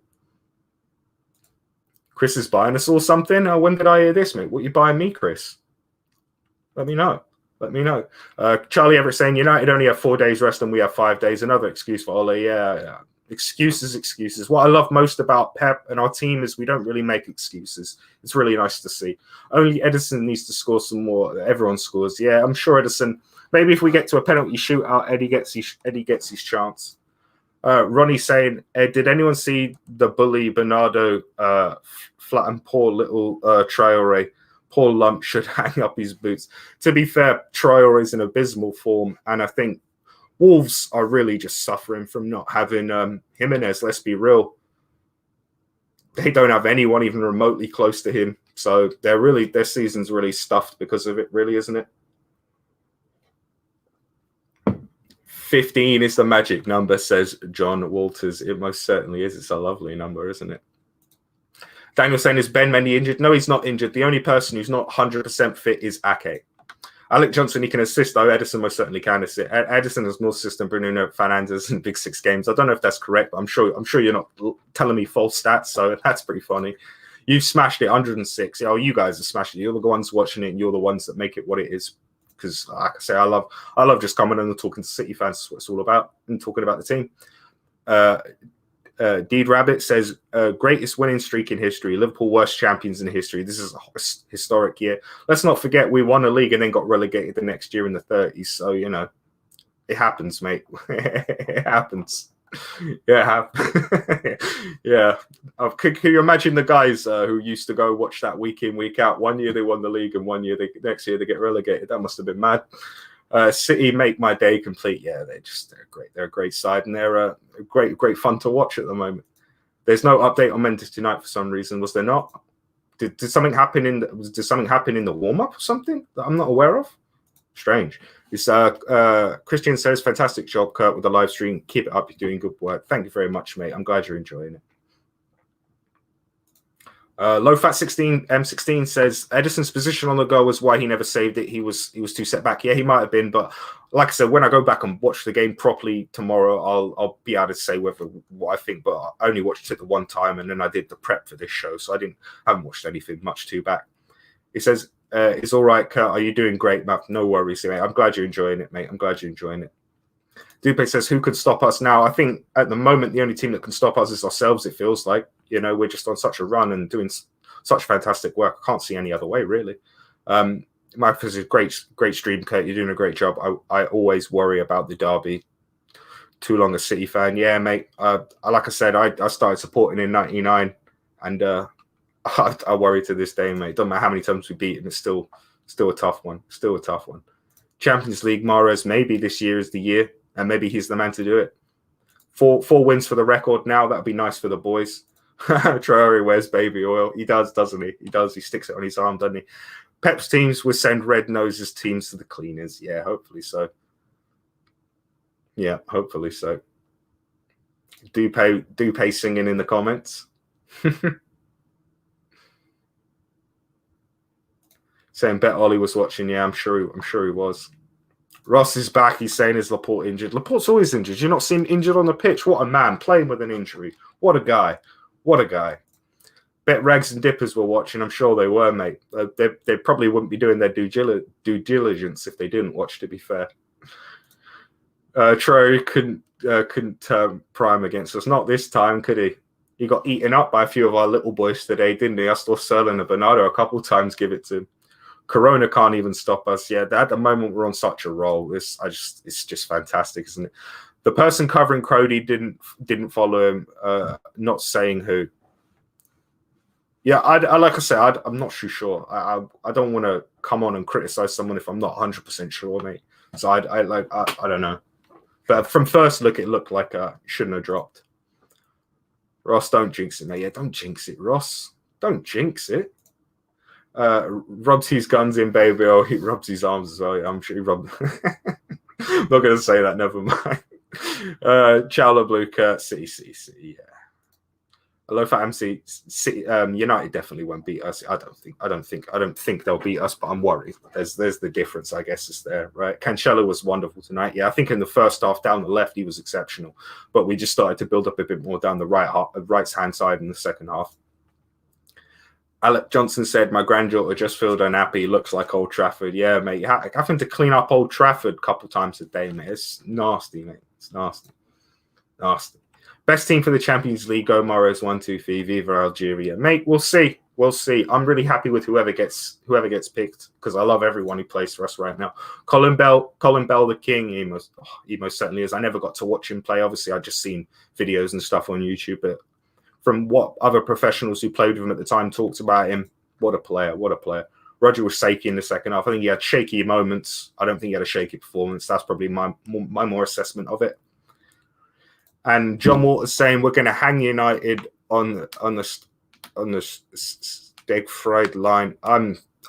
Chris is buying us all something. When did I hear this, mate? What are you buying me, Chris? Let me know. Let me know. Charlie Everett saying, United only have 4 days rest and we have 5 days. Another excuse for Ole. Yeah. Excuses. What I love most about Pep and our team is we don't really make excuses. It's really nice to see. Only Edison needs to score some more. Everyone scores. Yeah, I'm sure Edison. Maybe if we get to a penalty shootout, Eddie gets his chance. Ronnie saying, did anyone see the bully Bernardo flatten poor little Traore? Poor lump should hang up his boots. To be fair, Traore is in abysmal form, and I think Wolves are really just suffering from not having Jimenez. Let's be real. They don't have anyone even remotely close to him. So their season's really stuffed because of it, really, isn't it? 15 is the magic number, says John Walters. It most certainly is. It's a lovely number, isn't it? Daniel saying, is Ben Mendy injured? No, he's not injured. The only person who's not 100% fit is Ake. Alec Johnson, he can assist, though. Edison most certainly can assist. Edison has more assist than Bruno Fernandes in Big Six games. I don't know if that's correct, but I'm sure you're not telling me false stats, so that's pretty funny. You've smashed it, 106. Oh, you guys have smashed it. You're the ones watching it, and you're the ones that make it what it is. Because, like I say, I love just coming and talking to City fans. That's what it's all about, and talking about the team. Deed Rabbit says, greatest winning streak in history. Liverpool worst champions in history. This is a historic year. Let's not forget we won a league and then got relegated the next year in the 30s. So, it happens, mate. It happens. Yeah, yeah. Can you imagine the guys who used to go watch that week in, week out? One year they won the league and next year they get relegated. That must have been mad. City make my day complete. Yeah, they're great. They're a great side, and they're great fun to watch at the moment. There's no update on Manchester United for some reason. Was there not? Did something happen in the warm up or something that I'm not aware of? Strange. This Christian says, fantastic job, Kurt, with the live stream. Keep it up. You're doing good work. Thank you very much, mate. I'm glad you're enjoying it. Low Fat 16 M16 says Edison's position on the goal was why he never saved it. He was too set back. Yeah, he might have been, but like I said, when I go back and watch the game properly tomorrow, I'll be able to say what I think. But I only watched it the one time, and then I did the prep for this show, so haven't watched anything much too back. He says it's all right, Kurt. Are you doing great, Matt? No worries, mate. I'm glad you're enjoying it, mate. I'm glad you're enjoying it. Dupe says, who could stop us now? I think at the moment, the only team that can stop us is ourselves, it feels like. We're just on such a run and doing such fantastic work. I can't see any other way, really. Marcus is a great stream, Kurt. You're doing a great job. I always worry about the derby. Too long a City fan. Yeah, mate. Like I said, I started supporting in 99, and I worry to this day, mate. Don't matter how many times we beat him, it's still a tough one. Still a tough one. Champions League, Mahrez, maybe this year is the year, and maybe he's the man to do it. Four wins for the record now. That'd be nice for the boys. Traore wears baby oil. He does, doesn't he? He does. He sticks it on his arm, doesn't he? Pep's teams will send red noses teams to the cleaners. Yeah, hopefully so. Yeah, hopefully so. Dupe singing in the comments. Saying Bet Ollie was watching. Yeah, I'm sure he was. Ross is back. He's saying, is Laporte injured? Laporte's always injured. You're not seeing him injured on the pitch. What a man, playing with an injury. What a guy. What a guy. Bet Rags and Dippers were watching. I'm sure they were, mate. They probably wouldn't be doing their due diligence if they didn't watch, to be fair. Troy couldn't prime against us. Not this time, could he? He got eaten up by a few of our little boys today, didn't he? I saw Serling and Bernardo a couple times give it to him. Corona can't even stop us. Yeah, at the moment we're on such a roll. It's just fantastic, isn't it? The person covering Crody didn't follow him. Not saying who. Yeah, I like I said, I'm not too sure. I don't want to come on and criticize someone if I'm not 100% sure, mate. So I don't know. But from first look, it looked like shouldn't have dropped. Ross, don't jinx it, mate. Yeah, don't jinx it, Ross. Don't jinx it. Rubs his guns in, baby. Oh, he rubs his arms as well. Yeah, I'm sure he rubbed. I'm not going to say that. Never mind. Chowla Blue Kurt City. Yeah. Hello for MC City. United definitely won't beat us. I don't think they'll beat us, but I'm worried. There's the difference, I guess, is there, right? Cancelo was wonderful tonight. Yeah, I think in the first half down the left he was exceptional, but we just started to build up a bit more down the right hand side in the second half. Alec Johnson said, my granddaughter just filled unhappy. Looks like Old Trafford. Yeah, mate. Having to clean up Old Trafford a couple times a day, mate. It's nasty, mate. It's nasty. Nasty. Best team for the Champions League. Go Mahrez 1-2-3. Viva Algeria. Mate, we'll see. We'll see. I'm really happy with whoever gets picked because I love everyone who plays for us right now. Colin Bell, the king. He most certainly is. I never got to watch him play. Obviously, I've just seen videos and stuff on YouTube, but from what other professionals who played with him at the time talked about him, what a player, what a player. Roger was shaky in the second half. I think he had shaky moments. I don't think he had a shaky performance. That's probably my more assessment of it. And John Waters saying we're going to hang United on the steak fried line.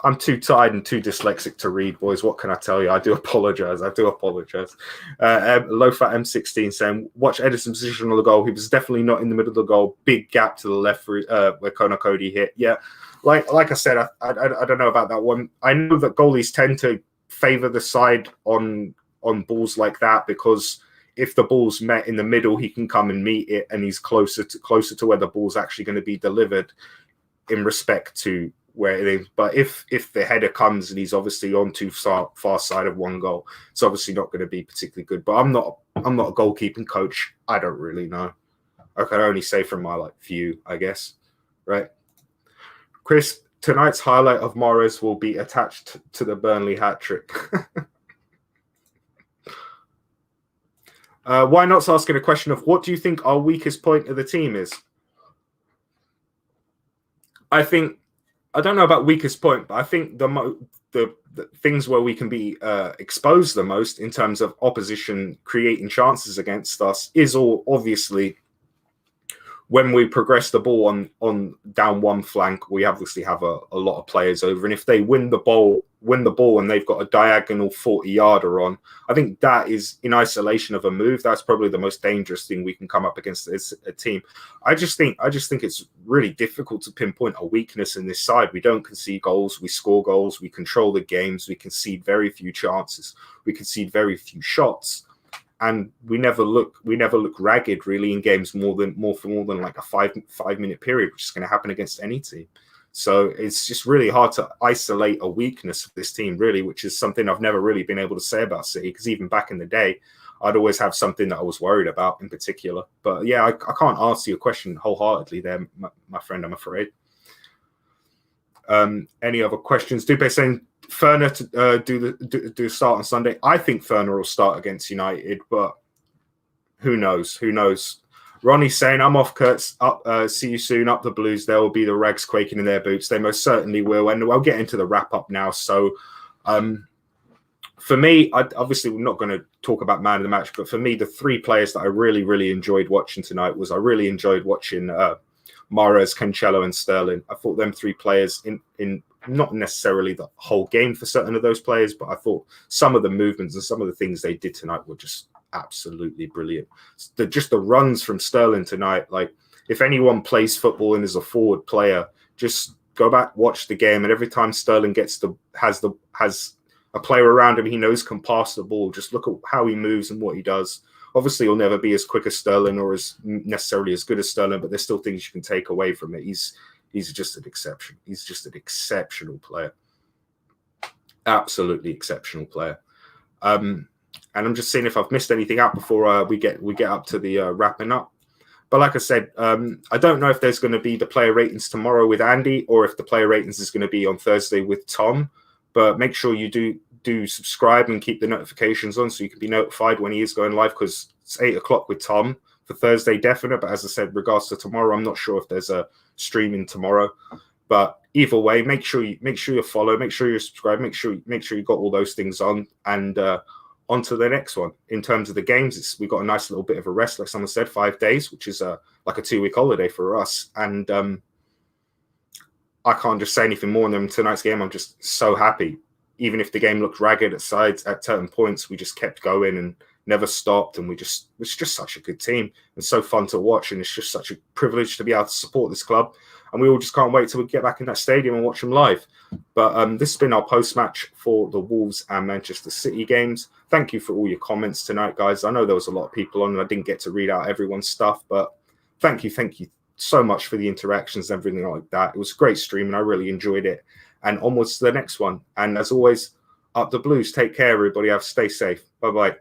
I'm too tired and too dyslexic to read, boys. What can I tell you? I do apologize. Low Fat M16 saying, watch Edison's position on the goal. He was definitely not in the middle of the goal. Big gap to the left where Conor Cody hit. Yeah, like I said, I don't know about that one. I know that goalies tend to favor the side on balls like that because if the ball's met in the middle, he can come and meet it, and he's closer to where the ball's actually going to be delivered in respect to where it is. But if the header comes and he's obviously on too far side of one goal, it's obviously not going to be particularly good. But I'm not a goalkeeping coach. I don't really know. I can only say from my view, I guess. Right, Chris. Tonight's highlight of Mahrez will be attached to the Burnley hat trick. Why Not's asking a question of what do you think our weakest point of the team is? I don't know about weakest point, but I think the things where we can be exposed the most in terms of opposition creating chances against us is all obviously when we progress the ball on down one flank. We obviously have a lot of players over, and if they win the ball win the ball and they've got a diagonal 40-yarder on. I think that is, in isolation of a move, that's probably the most dangerous thing we can come up against as a team. I just think it's really difficult to pinpoint a weakness in this side. We don't concede goals, we score goals, we control the games, we concede very few chances, we concede very few shots, and we never look ragged really in games more than like a five minute period, which is going to happen against any team. So it's just really hard to isolate a weakness of this team, really, which is something I've never really been able to say about City, because even back in the day, I'd always have something that I was worried about in particular. But yeah, I can't answer your question wholeheartedly there, my friend, I'm afraid. Any other questions? Dupe saying Ferner to do start on Sunday. I think Ferner will start against United, but who knows? Who knows? Ronnie saying, I'm off, Kurtz. See you soon. Up the Blues. There will be the rags quaking in their boots. They most certainly will. And we'll get into the wrap-up now. So for me, obviously, we're not going to talk about man of the match, but for me, the three players that I really, really enjoyed watching tonight was I really enjoyed watching Mahrez, Cancelo, and Sterling. I thought them three players in not necessarily the whole game for certain of those players, but I thought some of the movements and some of the things they did tonight were just absolutely brilliant. Just the runs from Sterling tonight, like if anyone plays football and is a forward player, just go back, watch the game, and every time Sterling has a player around him he knows can pass the ball, just look at how he moves and what he does. Obviously, he'll never be as quick as Sterling or as necessarily as good as Sterling, but there's still things you can take away from it. He's just an exception. He's just an exceptional player. Absolutely exceptional player. And I'm just seeing if I've missed anything out before we get up to the wrapping up. But like I said, I don't know if there's going to be the player ratings tomorrow with Andy or if the player ratings is going to be on Thursday with Tom. But make sure you do subscribe and keep the notifications on so you can be notified when he is going live, because it's 8 o'clock with Tom for Thursday definite. But as I said, regards to tomorrow, I'm not sure if there's a streaming tomorrow. But either way, make sure you follow, make sure you subscribe, make sure you got all those things on, and on to the next one. In terms of the games, we got a nice little bit of a rest, like someone said, 5 days, which is like a 2-week holiday for us. And I can't just say anything more than tonight's game. I'm just so happy. Even if the game looked ragged at sides at certain points, we just kept going and never stopped. And it's just such a good team and so fun to watch. And it's just such a privilege to be able to support this club. And we all just can't wait till we get back in that stadium and watch them live. But this has been our post-match for the Wolves and Manchester City games. Thank you for all your comments tonight, guys. I know there was a lot of people on and I didn't get to read out everyone's stuff, but thank you so much for the interactions and everything like that. It was a great stream and I really enjoyed it. And onwards to the next one. And as always, up the Blues. Take care, everybody. Stay safe. Bye-bye.